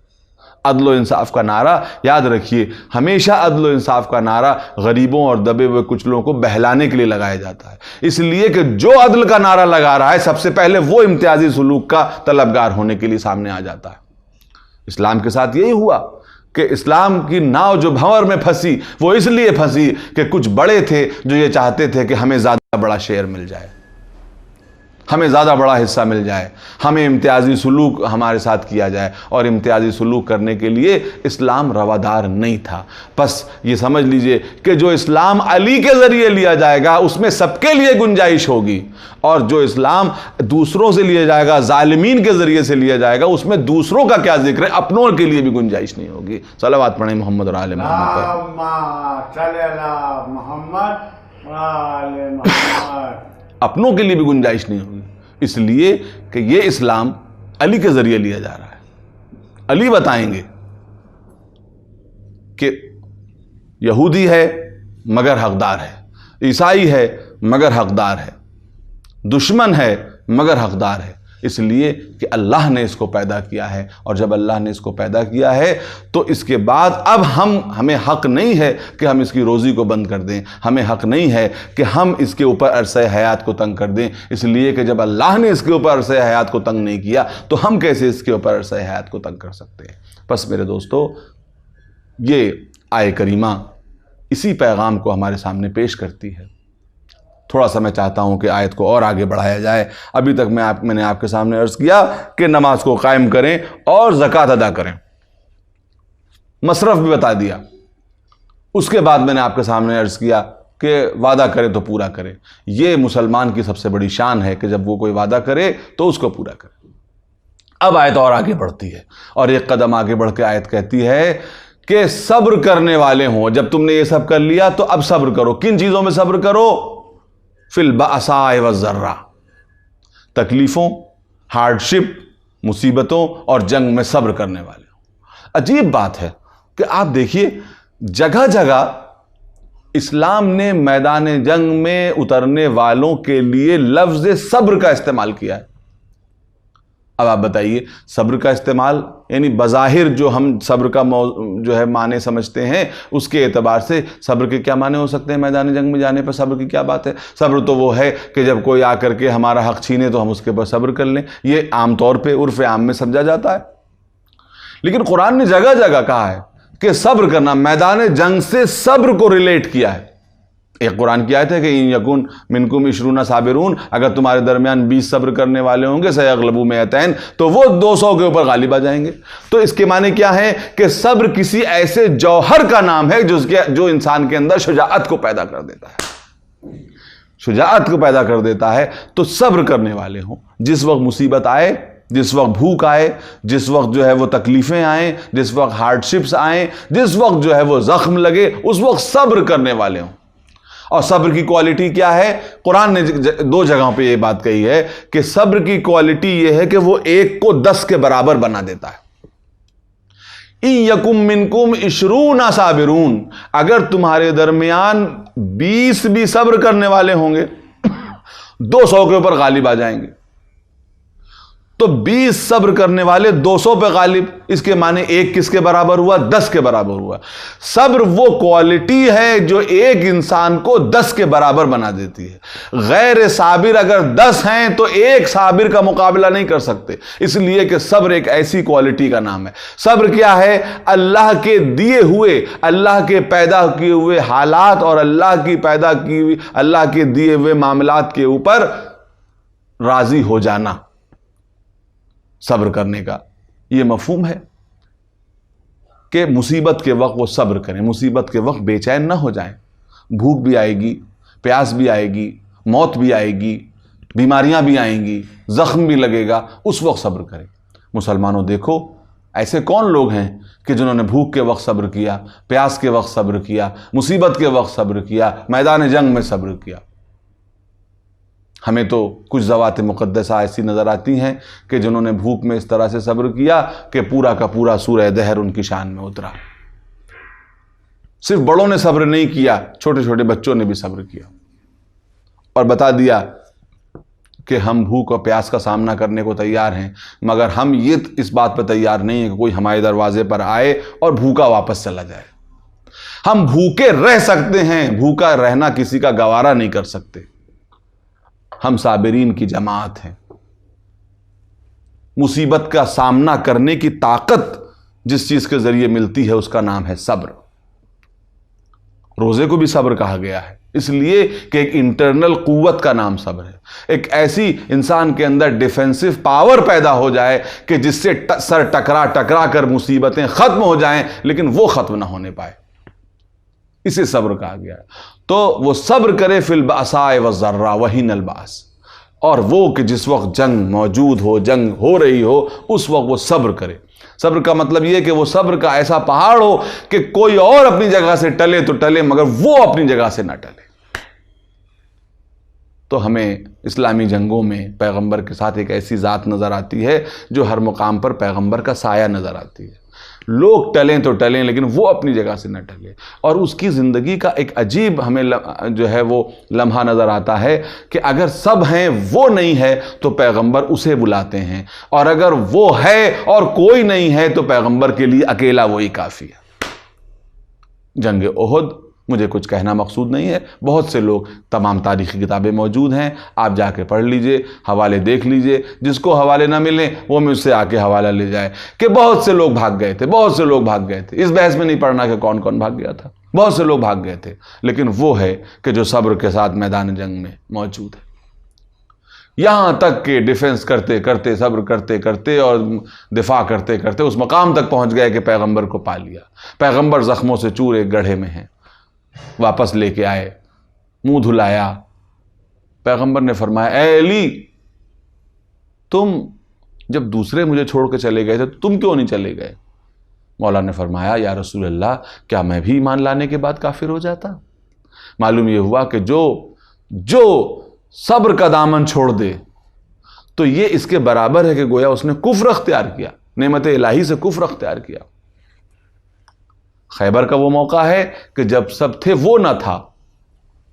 عدل و انصاف کا نعرہ یاد رکھیے، ہمیشہ عدل و انصاف کا نعرہ غریبوں اور دبے ہوئے کچھ لوگوں کو بہلانے کے لیے لگایا جاتا ہے، اس لیے کہ جو عدل کا نعرہ لگا رہا ہے سب سے پہلے وہ امتیازی سلوک کا طلبگار ہونے کے لیے سامنے آ جاتا ہے۔ اسلام کے ساتھ یہی ہوا کہ اسلام کی ناؤ جو بھنور میں پھنسی وہ اس لیے پھنسی کہ کچھ بڑے تھے جو یہ چاہتے تھے کہ ہمیں زیادہ بڑا شیئر مل جائے۔ ہمیں زیادہ بڑا حصہ مل جائے، ہمیں امتیازی سلوک ہمارے ساتھ کیا جائے، اور امتیازی سلوک کرنے کے لیے اسلام روادار نہیں تھا۔ بس یہ سمجھ لیجئے کہ جو اسلام علی کے ذریعے لیا جائے گا اس میں سب کے لیے گنجائش ہوگی، اور جو اسلام دوسروں سے لیا جائے گا، ظالمین کے ذریعے سے لیا جائے گا، اس میں دوسروں کا کیا ذکر ہے، اپنوں کے لیے بھی گنجائش نہیں ہوگی۔ صلوات پڑھیں محمد اور آل محمد پر۔ اللہم صلی علی محمد و آل محمد۔ اپنوں کے لیے بھی گنجائش نہیں ہوگی، اس لیے کہ یہ اسلام علی کے ذریعے لیا جا رہا ہے۔ علی بتائیں گے کہ یہودی ہے مگر حقدار ہے، عیسائی ہے مگر حقدار ہے، دشمن ہے مگر حقدار ہے، اس لیے کہ اللہ نے اس کو پیدا کیا ہے، اور جب اللہ نے اس کو پیدا کیا ہے تو اس کے بعد اب ہمیں حق نہیں ہے کہ ہم اس کی روزی کو بند کر دیں، ہمیں حق نہیں ہے کہ ہم اس کے اوپر عرصہ حیات کو تنگ کر دیں، اس لیے کہ جب اللہ نے اس کے اوپر عرصہ حیات کو تنگ نہیں کیا تو ہم کیسے اس کے اوپر عرصہ حیات کو تنگ کر سکتے ہیں۔ بس میرے دوستو، یہ آیہ کریمہ اسی پیغام کو ہمارے سامنے پیش کرتی ہے۔ تھوڑا سا میں چاہتا ہوں کہ آیت کو اور آگے بڑھایا جائے۔ ابھی تک میں نے آپ کے سامنے عرض کیا کہ نماز کو قائم کریں اور زکوٰۃ ادا کریں، مصرف بھی بتا دیا۔ اس کے بعد میں نے آپ کے سامنے عرض کیا کہ وعدہ کرے تو پورا کرے۔ یہ مسلمان کی سب سے بڑی شان ہے کہ جب وہ کوئی وعدہ کرے تو اس کو پورا کرے۔ اب آیت اور آگے بڑھتی ہے، اور ایک قدم آگے بڑھ کے آیت کہتی ہے کہ صبر کرنے والے ہوں۔ جب تم نے یہ سب کر لیا تو اب صبر کرو۔ کن چیزوں میں صبر کرو؟ فی البأساء والضراء، تکلیفوں، ہارڈشپ، مصیبتوں اور جنگ میں صبر کرنے والے ہوں۔ عجیب بات ہے کہ آپ دیکھیے، جگہ جگہ اسلام نے میدان جنگ میں اترنے والوں کے لیے لفظ صبر کا استعمال کیا ہے۔ اب آپ بتائیے، صبر کا استعمال یعنی بظاہر جو ہم صبر کا جو ہے معنی سمجھتے ہیں، اس کے اعتبار سے صبر کے کیا معنی ہو سکتے ہیں؟ میدان جنگ میں جانے پر صبر کی کیا بات ہے؟ صبر تو وہ ہے کہ جب کوئی آ کر کے ہمارا حق چھینے تو ہم اس کے اوپر صبر کر لیں۔ یہ عام طور پہ عرف عام میں سمجھا جاتا ہے، لیکن قرآن نے جگہ جگہ کہا ہے کہ صبر کرنا، میدان جنگ سے صبر کو ریلیٹ کیا ہے۔ ایک قرآن کی آیت ہے کہ ان یکن منکم 20 صابرون، اگر تمہارے درمیان 20 صبر کرنے والے ہوں گے سیغلبوا 200، تو وہ 200 کے اوپر غالب آ جائیں گے۔ تو اس کے معنی کیا ہے کہ صبر کسی ایسے جوہر کا نام ہے جو انسان کے اندر شجاعت کو پیدا کر دیتا ہے، شجاعت کو پیدا کر دیتا ہے۔ تو صبر کرنے والے ہوں، جس وقت مصیبت آئے، جس وقت بھوک آئے، جس وقت جو ہے وہ تکلیفیں آئیں، جس وقت ہارڈشپس آئیں، جس وقت جو ہے وہ زخم لگے، اس وقت صبر کرنے والے ہوں۔ اور صبر کی کوالٹی کیا ہے؟ قرآن نے 2 جگہوں پہ یہ بات کہی ہے کہ صبر کی کوالٹی یہ ہے کہ وہ 1 کو 10 کے برابر بنا دیتا ہے۔ ان یکم منکم 20 صابرون، اگر تمہارے درمیان 20 بھی صبر کرنے والے ہوں گے 200 کے اوپر غالب آ جائیں گے۔ تو 20 صبر کرنے والے 200 پہ غالب، اس کے معنی 1 کس کے برابر ہوا؟ 10 کے برابر ہوا۔ صبر وہ کوالٹی ہے جو ایک انسان کو 10 کے برابر بنا دیتی ہے۔ غیر صابر اگر 10 ہیں تو ایک صابر کا مقابلہ نہیں کر سکتے، اس لیے کہ صبر ایک ایسی کوالٹی کا نام ہے۔ صبر کیا ہے؟ اللہ کے دیے ہوئے، اللہ کے پیدا کیے ہوئے حالات اور اللہ کی پیدا کی ہوئی، اللہ کے دیے ہوئے معاملات کے اوپر راضی ہو جانا صبر کرنے کا یہ مفہوم ہے کہ مصیبت کے وقت وہ صبر کریں، مصیبت کے وقت بے چین نہ ہو جائیں۔ بھوک بھی آئے گی، پیاس بھی آئے گی، موت بھی آئے گی، بیماریاں بھی آئیں گی، زخم بھی لگے گا، اس وقت صبر کریں۔ مسلمانوں دیکھو، ایسے کون لوگ ہیں کہ جنہوں نے بھوک کے وقت صبر کیا، پیاس کے وقت صبر کیا، مصیبت کے وقت صبر کیا، میدان جنگ میں صبر کیا؟ ہمیں تو کچھ ذوات مقدسہ ایسی نظر آتی ہیں کہ جنہوں نے بھوک میں اس طرح سے صبر کیا کہ پورا کا پورا سورہ دہر ان کی شان میں اترا۔ صرف بڑوں نے صبر نہیں کیا، چھوٹے چھوٹے بچوں نے بھی صبر کیا اور بتا دیا کہ ہم بھوک اور پیاس کا سامنا کرنے کو تیار ہیں، مگر ہم یہ اس بات پہ تیار نہیں ہیں کہ کوئی ہمارے دروازے پر آئے اور بھوکا واپس چلا جائے۔ ہم بھوکے رہ سکتے ہیں، بھوکا رہنا کسی کا گوارا نہیں کر سکتے۔ ہم صابرین کی جماعت ہیں۔ مصیبت کا سامنا کرنے کی طاقت جس چیز کے ذریعے ملتی ہے اس کا نام ہے صبر۔ روزے کو بھی صبر کہا گیا ہے اس لیے کہ ایک انٹرنل قوت کا نام صبر ہے. ایک ایسی انسان کے اندر ڈیفینسو پاور پیدا ہو جائے کہ جس سے سر ٹکرا ٹکرا کر مصیبتیں ختم ہو جائیں لیکن وہ ختم نہ ہونے پائے. اسے صبر کہا گیا ہے. تو وہ صبر کرے فی البأساء والضراء وحین البأس، اور وہ کہ جس وقت جنگ موجود ہو، جنگ ہو رہی ہو، اس وقت وہ صبر کرے. صبر کا مطلب یہ کہ وہ صبر کا ایسا پہاڑ ہو کہ کوئی اور اپنی جگہ سے ٹلے تو ٹلے مگر وہ اپنی جگہ سے نہ ٹلے. تو ہمیں اسلامی جنگوں میں پیغمبر کے ساتھ ایک ایسی ذات نظر آتی ہے جو ہر مقام پر پیغمبر کا سایہ نظر آتی ہے. لوگ ٹلیں تو ٹلیں لیکن وہ اپنی جگہ سے نہ ٹلے. اور اس کی زندگی کا ایک عجیب ہمیں جو ہے وہ لمحہ نظر آتا ہے کہ اگر سب ہیں وہ نہیں ہے تو پیغمبر اسے بلاتے ہیں، اور اگر وہ ہے اور کوئی نہیں ہے تو پیغمبر کے لیے اکیلا وہی کافی ہے. جنگ احد مجھے کچھ کہنا مقصود نہیں ہے، بہت سے لوگ، تمام تاریخی کتابیں موجود ہیں، آپ جا کے پڑھ لیجئے، حوالے دیکھ لیجئے. جس کو حوالے نہ ملیں وہ مجھ سے آ کے حوالہ لے جائے کہ بہت سے لوگ بھاگ گئے تھے، بہت سے لوگ بھاگ گئے تھے. اس بحث میں نہیں پڑھنا کہ کون کون بھاگ گیا تھا، بہت سے لوگ بھاگ گئے تھے، لیکن وہ ہے کہ جو صبر کے ساتھ میدان جنگ میں موجود ہے. یہاں تک کہ ڈیفنس کرتے کرتے، صبر کرتے کرتے اور دفاع کرتے کرتے اس مقام تک پہنچ گئے کہ پیغمبر کو پا لیا. پیغمبر زخموں سے چور ایک گڑھے میں ہیں، واپس لے کے آئے، منہ دھلایا. پیغمبر نے فرمایا اے علی، تم جب دوسرے مجھے چھوڑ کے چلے گئے تھے تو تم کیوں نہیں چلے گئے؟ مولا نے فرمایا یا رسول اللہ، کیا میں بھی ایمان لانے کے بعد کافر ہو جاتا؟ معلوم یہ ہوا کہ جو صبر کا دامن چھوڑ دے تو یہ اس کے برابر ہے کہ گویا اس نے کفر اختیار کیا، نعمت الہی سے کفر اختیار کیا. خیبر کا وہ موقع ہے کہ جب سب تھے وہ نہ تھا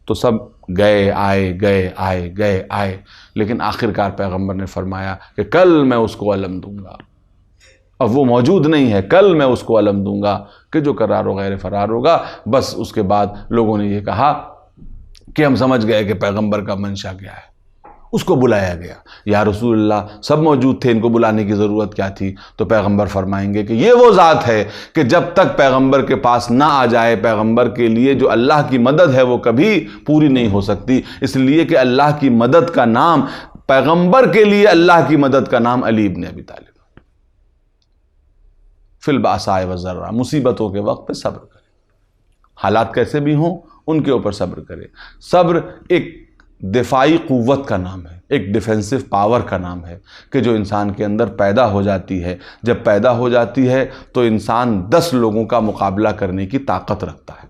تو سب گئے آئے، لیکن آخرکار پیغمبر نے فرمایا کہ کل میں اس کو علم دوں گا. اب وہ موجود نہیں ہے، کل میں اس کو علم دوں گا کہ جو قرار و غیر فرار ہوگا. بس اس کے بعد لوگوں نے یہ کہا کہ ہم سمجھ گئے کہ پیغمبر کا منشا کیا ہے. اس کو بلایا گیا. یا رسول اللہ، سب موجود تھے، ان کو بلانے کی ضرورت کیا تھی؟ تو پیغمبر فرمائیں گے کہ یہ وہ ذات ہے کہ جب تک پیغمبر کے پاس نہ آ جائے، پیغمبر کے لیے جو اللہ کی مدد ہے وہ کبھی پوری نہیں ہو سکتی. اس لیے کہ اللہ کی مدد کا نام، پیغمبر کے لیے اللہ کی مدد کا نام علی ابن ابی طالب. فی البأساء والضراء، مصیبتوں کے وقت پہ صبر کرے، حالات کیسے بھی ہوں ان کے اوپر صبر کرے. صبر ایک دفاعی قوت کا نام ہے، ایک ڈیفینسو پاور کا نام ہے کہ جو انسان کے اندر پیدا ہو جاتی ہے. جب پیدا ہو جاتی ہے تو انسان 10 لوگوں کا مقابلہ کرنے کی طاقت رکھتا ہے.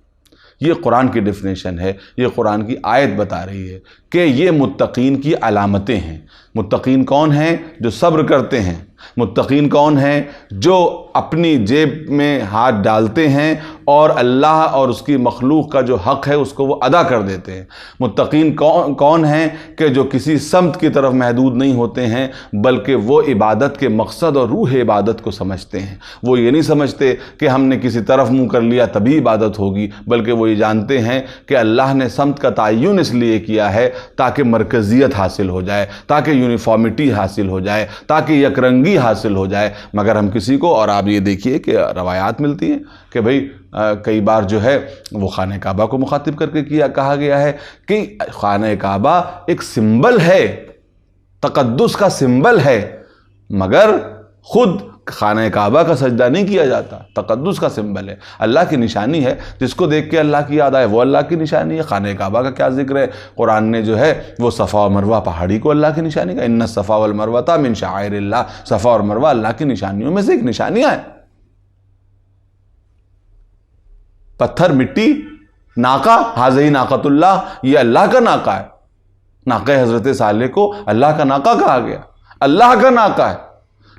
یہ قرآن کی ڈیفینیشن ہے، یہ قرآن کی آیت بتا رہی ہے کہ یہ متقین کی علامتیں ہیں. متقین کون ہیں؟ جو صبر کرتے ہیں. متقین کون ہیں؟ جو اپنی جیب میں ہاتھ ڈالتے ہیں اور اللہ اور اس کی مخلوق کا جو حق ہے اس کو وہ ادا کر دیتے ہیں. متقین کون ہیں؟ کہ جو کسی سمت کی طرف محدود نہیں ہوتے ہیں بلکہ وہ عبادت کے مقصد اور روح عبادت کو سمجھتے ہیں. وہ یہ نہیں سمجھتے کہ ہم نے کسی طرف منہ کر لیا تبھی عبادت ہوگی، بلکہ وہ یہ جانتے ہیں کہ اللہ نے سمت کا تعین اس لیے کیا ہے تاکہ مرکزیت حاصل ہو جائے، تاکہ یونیفارمٹی حاصل ہو جائے، تاکہ یکرنگی حاصل ہو جائے. مگر ہم کسی کو، اور آپ یہ دیکھیے کہ روایات ملتی ہیں کہ بھئی کئی بار جو ہے وہ خانہ کعبہ کو مخاطب کر کے کہا گیا ہے کہ خانہ کعبہ ایک سمبل ہے، تقدس کا سمبل ہے، مگر خود خانہ کعبہ کا سجدہ نہیں کیا جاتا. تقدس کا سمبل ہے، اللہ کی نشانی ہے. جس کو دیکھ کے اللہ کی یاد آئے وہ اللہ کی نشانی ہے. خانہ کعبہ کا کیا ذکر ہے؟ قرآن نے جو ہے وہ صفا و مروہ پہاڑی کو اللہ کی نشانی کا، ان الصفا والمروہ من شعائر اللہ. صفا اور مروہ اللہ کی نشانیوں میں سے ایک نشانیاں ہیں. پتھر، مٹی، ناقہ، حاضی ناقۃ اللہ، یہ اللہ کا ناقہ ہے. ناقہ حضرت صالح کو اللہ کا ناقہ کہا گیا، اللہ کا ناقہ ہے.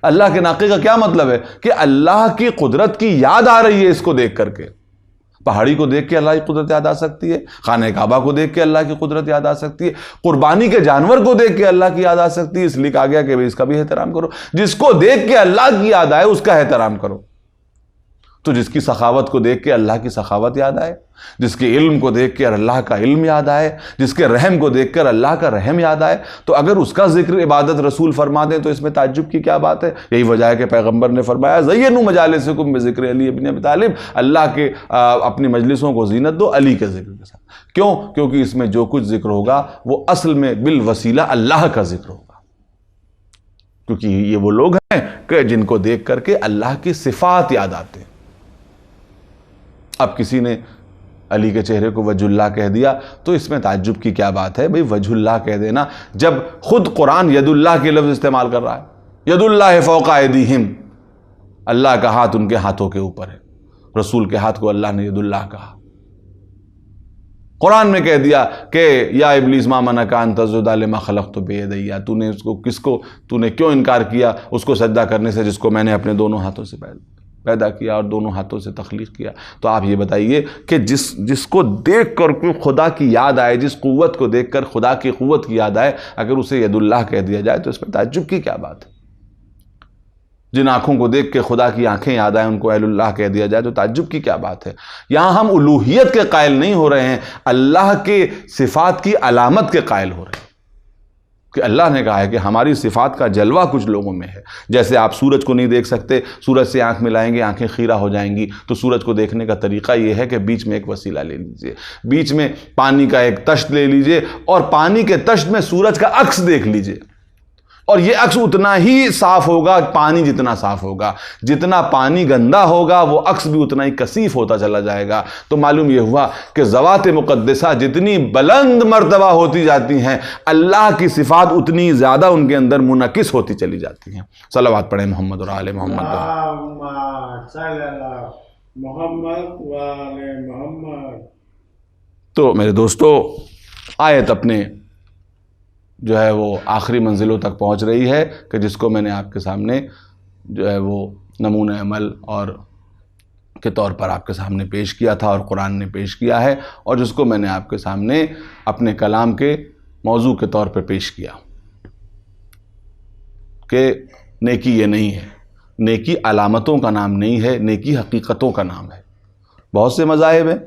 اللہ کے ناقے کا کیا مطلب ہے؟ کہ اللہ کی قدرت کی یاد آ رہی ہے اس کو دیکھ کر کے. پہاڑی کو دیکھ کے اللہ کی قدرت یاد آ سکتی ہے، خانہ کعبہ کو دیکھ کے اللہ کی قدرت یاد آ سکتی ہے، قربانی کے جانور کو دیکھ کے اللہ کی یاد آ سکتی ہے. اس لیے کہا گیا کہ اس کا بھی احترام کرو. جس کو دیکھ کے اللہ کی یاد آئے اس کا احترام کرو. تو جس کی سخاوت کو دیکھ کے اللہ کی سخاوت یاد آئے، جس کے علم کو دیکھ کر اللہ کا علم یاد آئے، جس کے رحم کو دیکھ کر اللہ کا رحم یاد آئے، تو اگر اس کا ذکر عبادت رسول فرما دیں تو اس میں تعجب کی کیا بات ہے؟ یہی وجہ ہے کہ پیغمبر نے فرمایا زینوا مجالسکم بذکر علی ابن ابی طالب، اللہ کے اپنی مجلسوں کو زینت دو علی کے ذکر کے ساتھ۔ کیوں؟ کیونکہ اس میں جو کچھ ذکر ہوگا وہ اصل میں بالوسیلہ اللہ کا ذکر ہوگا، کیونکہ یہ وہ لوگ ہیں کہ جن کو دیکھ کر کے اللہ کی صفات یاد آتے ہیں۔ اب کسی نے علی کے چہرے کو وجہ اللہ کہہ دیا تو اس میں تعجب کی کیا بات ہے؟ بھئی وجہ اللہ کہہ دینا، جب خود قرآن ید اللہ کے لفظ استعمال کر رہا ہے، ید اللہ فوق ایدیہم، اللہ کا ہاتھ ان کے ہاتھوں کے اوپر ہے، رسول کے ہاتھ کو اللہ نے ید اللہ کہا۔ قرآن میں کہہ دیا کہ یا ابلیس ما منعک ان تسجد لما خلقت بیدی، تو نے کیوں انکار کیا اس کو سجدہ کرنے سے جس کو میں نے اپنے دونوں ہاتھوں سے پیدا کیا اور دونوں ہاتھوں سے تخلیق کیا۔ تو آپ یہ بتائیے کہ جس کو دیکھ کر کوئی خدا کی یاد آئے، جس قوت کو دیکھ کر خدا کی قوت کی یاد آئے، اگر اسے ید اللہ کہہ دیا جائے تو اس میں تعجب کی کیا بات ہے؟ جن آنکھوں کو دیکھ کے خدا کی آنکھیں یاد آئیں ان کو اہل اللہ کہہ دیا جائے تو تعجب کی کیا بات ہے؟ یہاں ہم الوہیت کے قائل نہیں ہو رہے ہیں، اللہ کے صفات کی علامت کے قائل ہو رہے ہیں کہ اللہ نے کہا ہے کہ ہماری صفات کا جلوہ کچھ لوگوں میں ہے۔ جیسے آپ سورج کو نہیں دیکھ سکتے، سورج سے آنکھ ملائیں گے آنکھیں خیرہ ہو جائیں گی، تو سورج کو دیکھنے کا طریقہ یہ ہے کہ بیچ میں ایک وسیلہ لے لیجئے، بیچ میں پانی کا ایک تشت لے لیجئے اور پانی کے تشت میں سورج کا عکس دیکھ لیجئے، اور یہ عکس اتنا ہی صاف ہوگا، پانی جتنا صاف ہوگا، جتنا پانی گندا ہوگا وہ عکس بھی اتنا ہی کثیف ہوتا چلا جائے گا۔ تو معلوم یہ ہوا کہ ذوات مقدسہ جتنی بلند مرتبہ ہوتی جاتی ہیں، اللہ کی صفات اتنی زیادہ ان کے اندر منعکس ہوتی چلی جاتی ہیں۔ صلوات پڑھیں محمد اور آل محمد۔ اللہم صلی اللہ محمد و آل محمد۔ تو میرے دوستو، آیت اپنے جو ہے وہ آخری منزلوں تک پہنچ رہی ہے کہ جس کو میں نے آپ کے سامنے جو ہے وہ نمونہ عمل اور کے طور پر آپ کے سامنے پیش کیا تھا اور قرآن نے پیش کیا ہے، اور جس کو میں نے آپ کے سامنے اپنے کلام کے موضوع کے طور پر پیش کیا کہ نیکی یہ نہیں ہے، نیکی علامتوں کا نام نہیں ہے، نیکی حقیقتوں کا نام ہے۔ بہت سے مذاہب ہیں،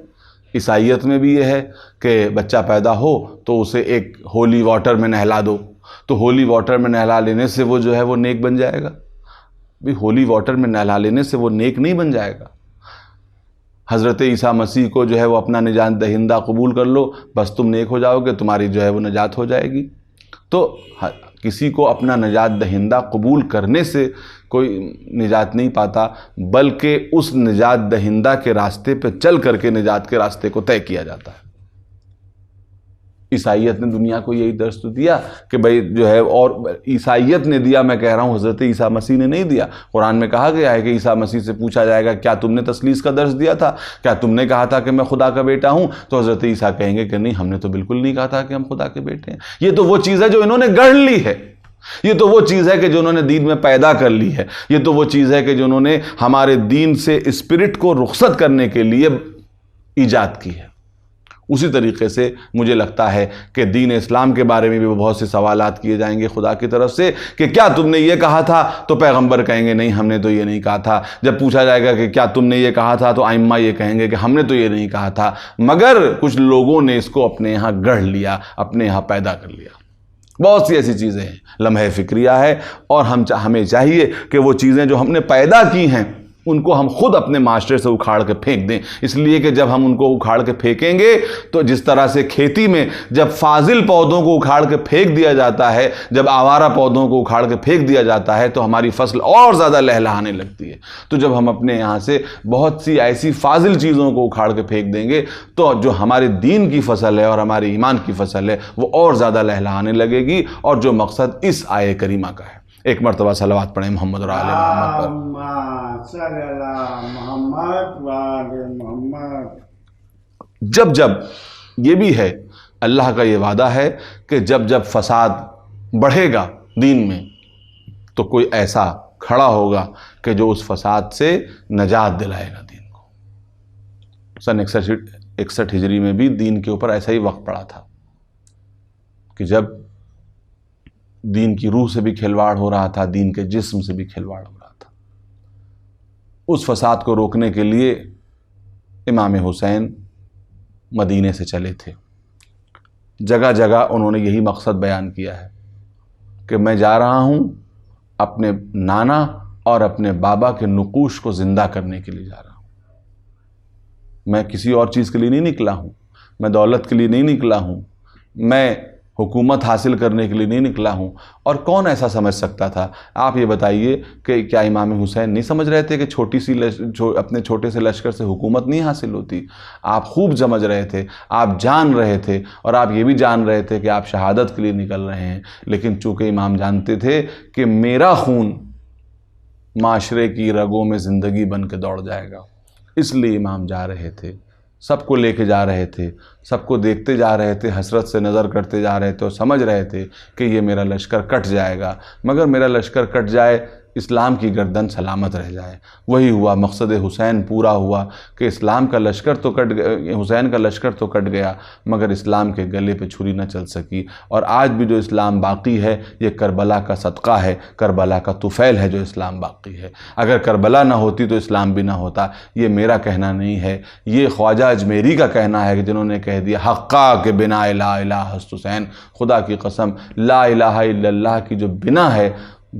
عیسائیت میں بھی یہ ہے کہ بچہ پیدا ہو تو اسے ایک ہولی واٹر میں نہلا دو، تو ہولی واٹر میں نہلا لینے سے وہ جو ہے وہ نیک بن جائے گا۔ بھی ہولی واٹر میں نہلا لینے سے وہ نیک نہیں بن جائے گا۔ حضرت عیسیٰ مسیح کو جو ہے وہ اپنا نجات دہندہ قبول کر لو، بس تم نیک ہو جاؤ گے، تمہاری جو ہے وہ نجات ہو جائے گی۔ تو کسی کو اپنا نجات دہندہ قبول کرنے سے کوئی نجات نہیں پاتا، بلکہ اس نجات دہندہ کے راستے پہ چل کر کے نجات کے راستے کو طے کیا جاتا ہے۔ عیسائیت نے دنیا کو یہی درس دیا کہ بھئی جو ہے، اور عیسائیت نے دیا، میں کہہ رہا ہوں حضرت عیسیٰ مسیح نے نہیں دیا۔ قرآن میں کہا گیا ہے کہ عیسیٰ مسیح سے پوچھا جائے گا کیا تم نے تثلیث کا درس دیا تھا، کیا تم نے کہا تھا کہ میں خدا کا بیٹا ہوں؟ تو حضرت عیسیٰ کہیں گے کہ نہیں، ہم نے تو بالکل نہیں کہا تھا کہ ہم خدا کے بیٹے ہیں۔ یہ تو وہ چیز ہے جو انہوں نے گڑھ لی ہے، یہ تو وہ چیز ہے کہ جو انہوں نے دین میں پیدا کر لی ہے، یہ تو وہ چیز ہے کہ جو انہوں نے ہمارے دین سے اسپرٹ کو رخصت کرنے کے لیے ایجاد کی ہے۔ اسی طریقے سے مجھے لگتا ہے کہ دین اسلام کے بارے میں بھی بہت سے سوالات کیے جائیں گے خدا کی طرف سے کہ کیا تم نے یہ کہا تھا، تو پیغمبر کہیں گے نہیں، ہم نے تو یہ نہیں کہا تھا۔ جب پوچھا جائے گا کہ کیا تم نے یہ کہا تھا، تو ائمہ یہ کہیں گے کہ ہم نے تو یہ نہیں کہا تھا، مگر کچھ لوگوں نے اس کو اپنے یہاں گڑھ لیا، اپنے یہاں پیدا کر لیا۔ بہت سی ایسی چیزیں ہیں، لمحہ فکریہ ہے، اور ہمیں چاہیے کہ وہ چیزیں جو ہم نے پیدا کی ہیں ان کو ہم خود اپنے معاشرے سے اکھاڑ کے پھینک دیں، اس لیے کہ جب ہم ان کو اکھاڑ کے پھینکیں گے تو جس طرح سے کھیتی میں جب فاضل پودوں کو اکھاڑ کے پھینک دیا جاتا ہے، جب آوارہ پودوں کو اکھاڑ کے پھینک دیا جاتا ہے تو ہماری فصل اور زیادہ لہلہانے لگتی ہے۔ تو جب ہم اپنے یہاں سے بہت سی ایسی فاضل چیزوں کو اکھاڑ کے پھینک دیں گے تو جو ہمارے دین کی فصل ہے اور ہمارے ایمان کی فصل ہے وہ اور زیادہ لہلہانے لگے گی، اور جو مقصد اس آیے کریمہ کا ہے۔ ایک مرتبہ صلوات پڑھیں محمد اور آل محمد پر۔ اللہم صلی اللہ محمد و آل محمد۔ جب یہ بھی ہے، اللہ کا یہ وعدہ ہے کہ جب فساد بڑھے گا دین میں تو کوئی ایسا کھڑا ہوگا کہ جو اس فساد سے نجات دلائے گا دین کو۔ سن 61 ہجری میں بھی دین کے اوپر ایسا ہی وقت پڑا تھا کہ جب دین کی روح سے بھی کھلواڑ ہو رہا تھا، دین کے جسم سے بھی کھلواڑ ہو رہا تھا۔ اس فساد کو روکنے کے لیے امام حسین مدینے سے چلے تھے۔ جگہ جگہ انہوں نے یہی مقصد بیان کیا ہے کہ میں جا رہا ہوں اپنے نانا اور اپنے بابا کے نقوش کو زندہ کرنے کے لیے جا رہا ہوں۔ میں کسی اور چیز کے لیے نہیں نکلا ہوں، میں دولت کے لیے نہیں نکلا ہوں، میں حکومت حاصل کرنے کے لیے نہیں نکلا ہوں۔ اور کون ایسا سمجھ سکتا تھا؟ آپ یہ بتائیے کہ کیا امام حسین نہیں سمجھ رہے تھے کہ اپنے چھوٹے سے لشکر سے حکومت نہیں حاصل ہوتی؟ آپ خوب سمجھ رہے تھے، آپ جان رہے تھے، اور آپ یہ بھی جان رہے تھے کہ آپ شہادت کے لیے نکل رہے ہیں۔ لیکن چونکہ امام جانتے تھے کہ میرا خون معاشرے کی رگوں میں زندگی بن کے دوڑ جائے گا، اس لیے امام جا رہے تھے، سب کو لے کے جا رہے تھے، سب کو دیکھتے جا رہے تھے، حسرت سے نظر کرتے جا رہے تھے، اور سمجھ رہے تھے کہ یہ میرا لشکر کٹ جائے گا، مگر میرا لشکر کٹ جائے، اسلام کی گردن سلامت رہ جائے۔ وہی ہوا، مقصد حسین پورا ہوا کہ اسلام کا لشکر تو کٹ گیا، حسین کا لشکر تو کٹ گیا، مگر اسلام کے گلے پہ چھری نہ چل سکی۔ اور آج بھی جو اسلام باقی ہے یہ کربلا کا صدقہ ہے، کربلا کا طفیل ہے جو اسلام باقی ہے۔ اگر کربلا نہ ہوتی تو اسلام بھی نہ ہوتا۔ یہ میرا کہنا نہیں ہے، یہ خواجہ اجمیری کا کہنا ہے کہ جنہوں نے کہہ دیا حقا کہ بنا لا الہ ہست حسین، خدا کی قسم لا الہ الا اللہ کی جو بنا ہے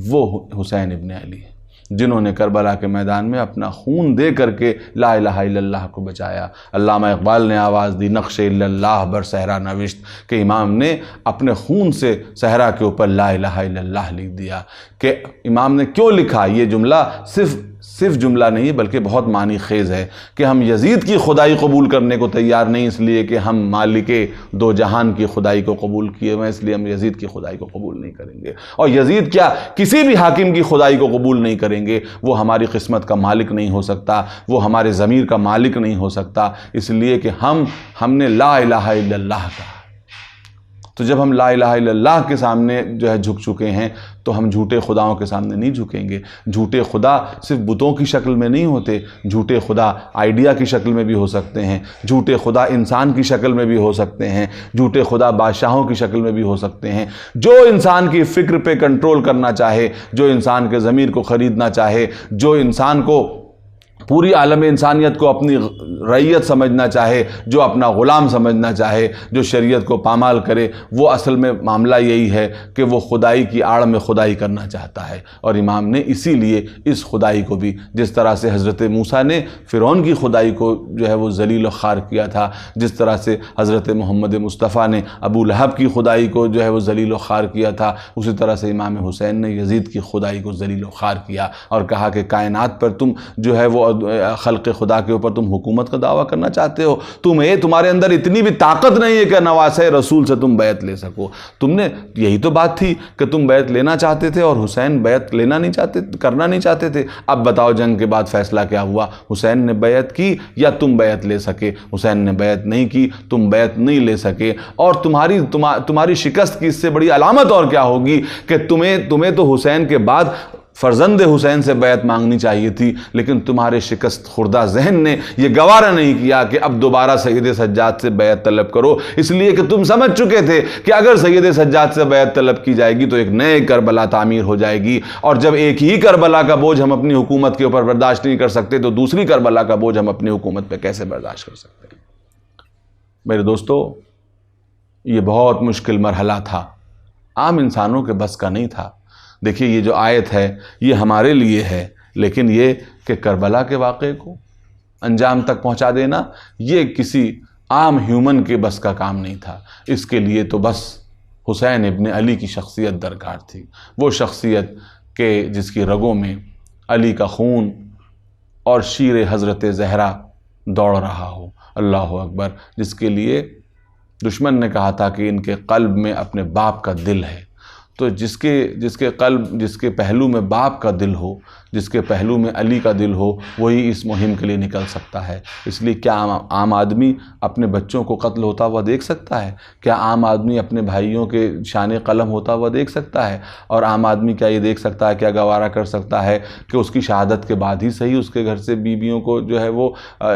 وہ حسین ابن علی ہے، جنہوں نے کربلا کے میدان میں اپنا خون دے کر کے لا الہ الا اللہ کو بچایا۔ علامہ اقبال نے آواز دی نقش الا اللہ بر صحرا نوشت، کہ امام نے اپنے خون سے صحرا کے اوپر لا الہ الا اللہ لکھ دیا۔ کہ امام نے کیوں لکھا؟ یہ جملہ صرف جملہ نہیں بلکہ بہت معنی خیز ہے کہ ہم یزید کی خدائی قبول کرنے کو تیار نہیں، اس لیے کہ ہم مالک دو جہان کی خدائی کو قبول کیے ہوئے، اس لیے ہم یزید کی خدائی کو قبول نہیں کریں گے۔ اور یزید کیا کسی بھی حاکم کی خدائی کو قبول نہیں کریں گے، وہ ہماری قسمت کا مالک نہیں ہو سکتا، وہ ہمارے ضمیر کا مالک نہیں ہو سکتا، اس لیے کہ ہم نے لا الہ الا اللہ کہا۔ تو جب ہم لا الہ الا اللہ کے سامنے جو ہے جھک چکے ہیں تو ہم جھوٹے خداؤں کے سامنے نہیں جھکیں گے۔ جھوٹے خدا صرف بتوں کی شکل میں نہیں ہوتے، جھوٹے خدا آئیڈیا کی شکل میں بھی ہو سکتے ہیں، جھوٹے خدا انسان کی شکل میں بھی ہو سکتے ہیں، جھوٹے خدا بادشاہوں کی شکل میں بھی ہو سکتے ہیں۔ جو انسان کی فکر پہ کنٹرول کرنا چاہے، جو انسان کے ضمیر کو خریدنا چاہے، جو انسان کو پوری عالم انسانیت کو اپنی رعیت سمجھنا چاہے، جو اپنا غلام سمجھنا چاہے، جو شریعت کو پامال کرے، وہ اصل میں معاملہ یہی ہے کہ وہ خدائی کی آڑ میں خدائی کرنا چاہتا ہے۔ اور امام نے اسی لیے اس خدائی کو بھی، جس طرح سے حضرت موسیٰ نے فرعون کی خدائی کو جو ہے وہ ذلیل و خوار کیا تھا، جس طرح سے حضرت محمد مصطفیٰ نے ابو لہب کی خدائی کو جو ہے وہ ذلیل و خوار کیا تھا، اسی طرح سے امام حسین نے یزید کی خدائی کو ذلیل و خوار کیا اور کہا کہ کائنات پر تم جو ہے وہ خلق خدا کے اوپر تم حکومت کا دعویٰ کرنا چاہتے ہو، تمہارے اندر اتنی بھی طاقت نہیں ہے کہ نواسۂ رسول سے تم بیعت لے سکو۔ تم نے یہی تو بات تھی کہ تم بیعت لینا چاہتے تھے اور حسین بیعت لینا نہیں چاہتے، کرنا نہیں چاہتے تھے۔ اب بتاؤ جنگ کے بعد فیصلہ کیا ہوا؟ حسین نے بیعت کی یا تم بیعت لے سکے؟ حسین نے بیعت نہیں کی، تم بیعت نہیں لے سکے، اور تمہاری شکست کی اس سے بڑی علامت اور کیا ہوگی کہ تمہیں تو حسین کے بعد فرزند حسین سے بیعت مانگنی چاہیے تھی، لیکن تمہارے شکست خوردہ ذہن نے یہ گوارا نہیں کیا کہ اب دوبارہ سید سجاد سے بیعت طلب کرو، اس لیے کہ تم سمجھ چکے تھے کہ اگر سید سجاد سے بیعت طلب کی جائے گی تو ایک نئے کربلا تعمیر ہو جائے گی، اور جب ایک ہی کربلا کا بوجھ ہم اپنی حکومت کے اوپر برداشت نہیں کر سکتے تو دوسری کربلا کا بوجھ ہم اپنی حکومت پہ کیسے برداشت کر سکتے ہیں؟ میرے دوستو، یہ بہت مشکل مرحلہ تھا، عام انسانوں کے بس کا نہیں تھا۔ دیکھیے یہ جو آیت ہے یہ ہمارے لیے ہے، لیکن یہ کہ کربلا کے واقعے کو انجام تک پہنچا دینا یہ کسی عام ہیومن کے بس کا کام نہیں تھا۔ اس کے لیے تو بس حسین ابن علی کی شخصیت درکار تھی، وہ شخصیت کہ جس کی رگوں میں علی کا خون اور شیر حضرت زہرا دوڑ رہا ہو۔ اللہ اکبر! جس کے لیے دشمن نے کہا تھا کہ ان کے قلب میں اپنے باپ کا دل ہے، تو جس کے پہلو میں باپ کا دل ہو، جس کے پہلو میں علی کا دل ہو، وہی اس مہم کے لیے نکل سکتا ہے۔ اس لیے کیا عام آدمی اپنے بچوں کو قتل ہوتا ہوا دیکھ سکتا ہے؟ کیا عام آدمی اپنے بھائیوں کے شان قلم ہوتا ہوا دیکھ سکتا ہے؟ اور عام آدمی کیا یہ دیکھ سکتا ہے، کیا گوارا کر سکتا ہے کہ اس کی شہادت کے بعد ہی صحیح اس کے گھر سے بیویوں کو جو ہے وہ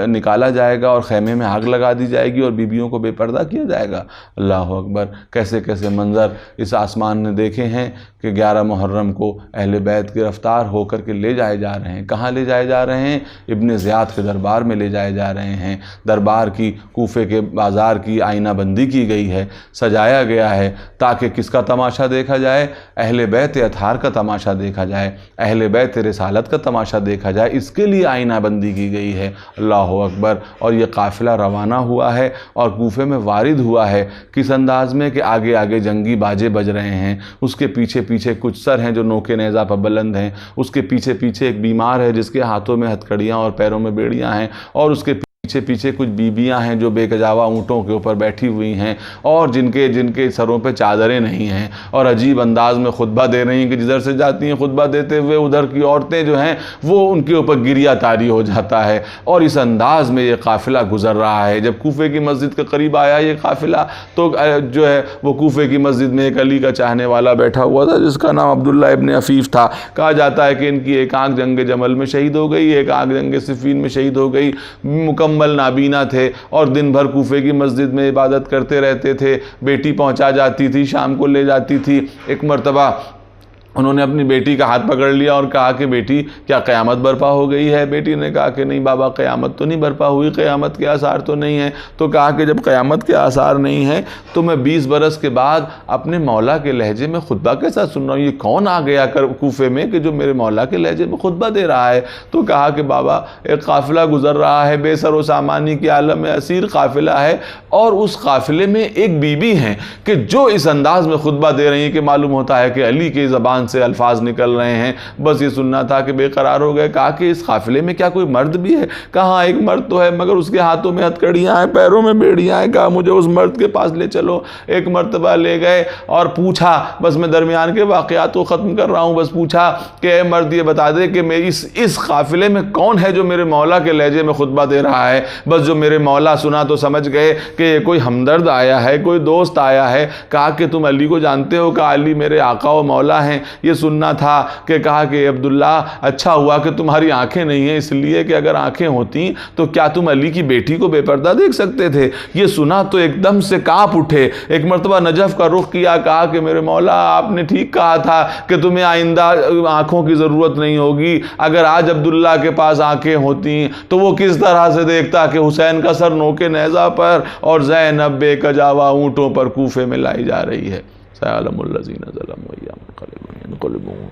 نکالا جائے گا اور خیمے میں آگ لگا دی جائے گی اور بیویوں کو بے پردہ کیا جائے گا؟ اللہ اکبر! کیسے کیسے منظر اس آسمان نے دیکھ دیکھے ہیں کہ 11 محرم کو اہل بیت گرفتار ہو کر کے لے جائے جا رہے ہیں۔ کہاں لے جائے جا رہے ہیں؟ ابن زیاد کے دربار میں لے جائے جا رہے ہیں۔ دربار کی، کوفے کے بازار کی آئینہ بندی کی گئی ہے، سجایا گیا ہے تاکہ کس کا تماشا دیکھا جائے؟ اہل بیت اطہار کا تماشا دیکھا جائے، اہل بیت رسالت کا تماشا دیکھا جائے، اس کے لیے آئینہ بندی کی گئی ہے۔ اللہ اکبر۔ اور یہ قافلہ روانہ ہوا ہے اور کوفے میں وارد ہوا ہے۔ کس انداز میں کہ آگے آگے جنگی باجے بج رہے ہیں، اس کے پیچھے پیچھے کچھ سر ہیں جو نوکے نیزہ پر بلند ہیں، اس کے پیچھے پیچھے ایک بیمار ہے جس کے ہاتھوں میں ہتھکڑیاں اور پیروں میں بیڑیاں ہیں، اور اس کے پیچھے پیچھے کچھ بیبیاں ہیں جو بے کجاوا اونٹوں کے اوپر بیٹھی ہوئی ہیں اور جن کے سروں پہ چادریں نہیں ہیں، اور عجیب انداز میں خطبہ دے رہی ہیں کہ جدھر سے جاتی ہیں خطبہ دیتے ہوئے ادھر کی عورتیں جو ہیں وہ ان کے اوپر گریا طاری ہو جاتا ہے۔ اور اس انداز میں یہ قافلہ گزر رہا ہے۔ جب کوفے کی مسجد کے قریب آیا یہ قافلہ تو جو ہے وہ کوفے کی مسجد میں ایک علی کا چاہنے والا بیٹھا ہوا تھا جس کا نام عبداللہ ابن عفیف تھا۔ کہا جاتا ہے کہ ان کی ایک آنکھ جنگ جمل میں شہید ہو گئی، ایک آنکھ جنگ صفین میں شہید ہو گئی، مکمل نابینا تھے اور دن بھر کوفے کی مسجد میں عبادت کرتے رہتے تھے۔ بیٹی پہنچا جاتی تھی، شام کو لے جاتی تھی۔ ایک مرتبہ انہوں نے اپنی بیٹی کا ہاتھ پکڑ لیا اور کہا کہ بیٹی کیا قیامت برپا ہو گئی ہے؟ بیٹی نے کہا کہ نہیں بابا، قیامت تو نہیں برپا ہوئی، قیامت کے آثار تو نہیں ہیں۔ تو کہا کہ جب قیامت کے آثار نہیں ہیں تو میں 20 برس کے بعد اپنے مولا کے لہجے میں خطبہ کیسا سن رہا ہوں؟ یہ کون آ گیا کوفے میں کہ جو میرے مولا کے لہجے میں خطبہ دے رہا ہے؟ تو کہا کہ بابا ایک قافلہ گزر رہا ہے، بے سر و سامانی کے عالم میں اسیر قافلہ ہے، اور اس قافلے میں ایک بی بی ہیں کہ جو اس انداز میں خطبہ دے رہی ہیں کہ معلوم ہوتا ہے کہ علی کی زبان سے الفاظ نکل رہے ہیں۔ بس یہ سننا تھا کہ بے قرار ہو گئے۔ کہا کہ اس قافلے میں کیا کوئی مرد بھی ہے؟ کہاں ایک مرد تو ہے مگر اس کے ہاتھوں میں ہتھکڑیاں ہیں، پیروں میں بیڑیاں ہیں۔ کہا مجھے اس مرد کے پاس لے چلو۔ ایک مرتبہ لے گئے اور پوچھا، بس میں درمیان کے واقعات کو ختم کر رہا ہوں، بس پوچھا کہ اے مرد یہ بتا دے کہ میں اس قافلے میں کون ہے جو میرے مولا کے لہجے میں خطبہ دے رہا ہے؟ بس جو میرے مولا سنا تو سمجھ گئے کہ یہ کوئی ہمدرد آیا ہے، کوئی دوست آیا ہے۔ کہا کہ تم علی کو جانتے ہو؟ کہا علی میرے آقا و مولا ہیں۔ یہ سننا تھا کہ کہا کہ عبداللہ اچھا ہوا کہ تمہاری آنکھیں نہیں ہیں، اس لیے کہ اگر آنکھیں ہوتی تو کیا تم علی کی بیٹی کو بے پردہ دیکھ سکتے تھے؟ یہ سنا تو ایک دم سے کانپ اٹھے۔ ایک مرتبہ نجف کا رخ کیا، کہا کہ میرے مولا آپ نے ٹھیک کہا تھا کہ تمہیں آئندہ آنکھوں کی ضرورت نہیں ہوگی۔ اگر آج عبداللہ کے پاس آنکھیں ہوتی تو وہ کس طرح سے دیکھتا کہ حسین کا سر نوکے نیزہ پر اور زینب بے کجاوا اونٹوں پر کوفے میں لائی جا رہی ہے۔ سیعلم الذین ظلموا ایام منقلبون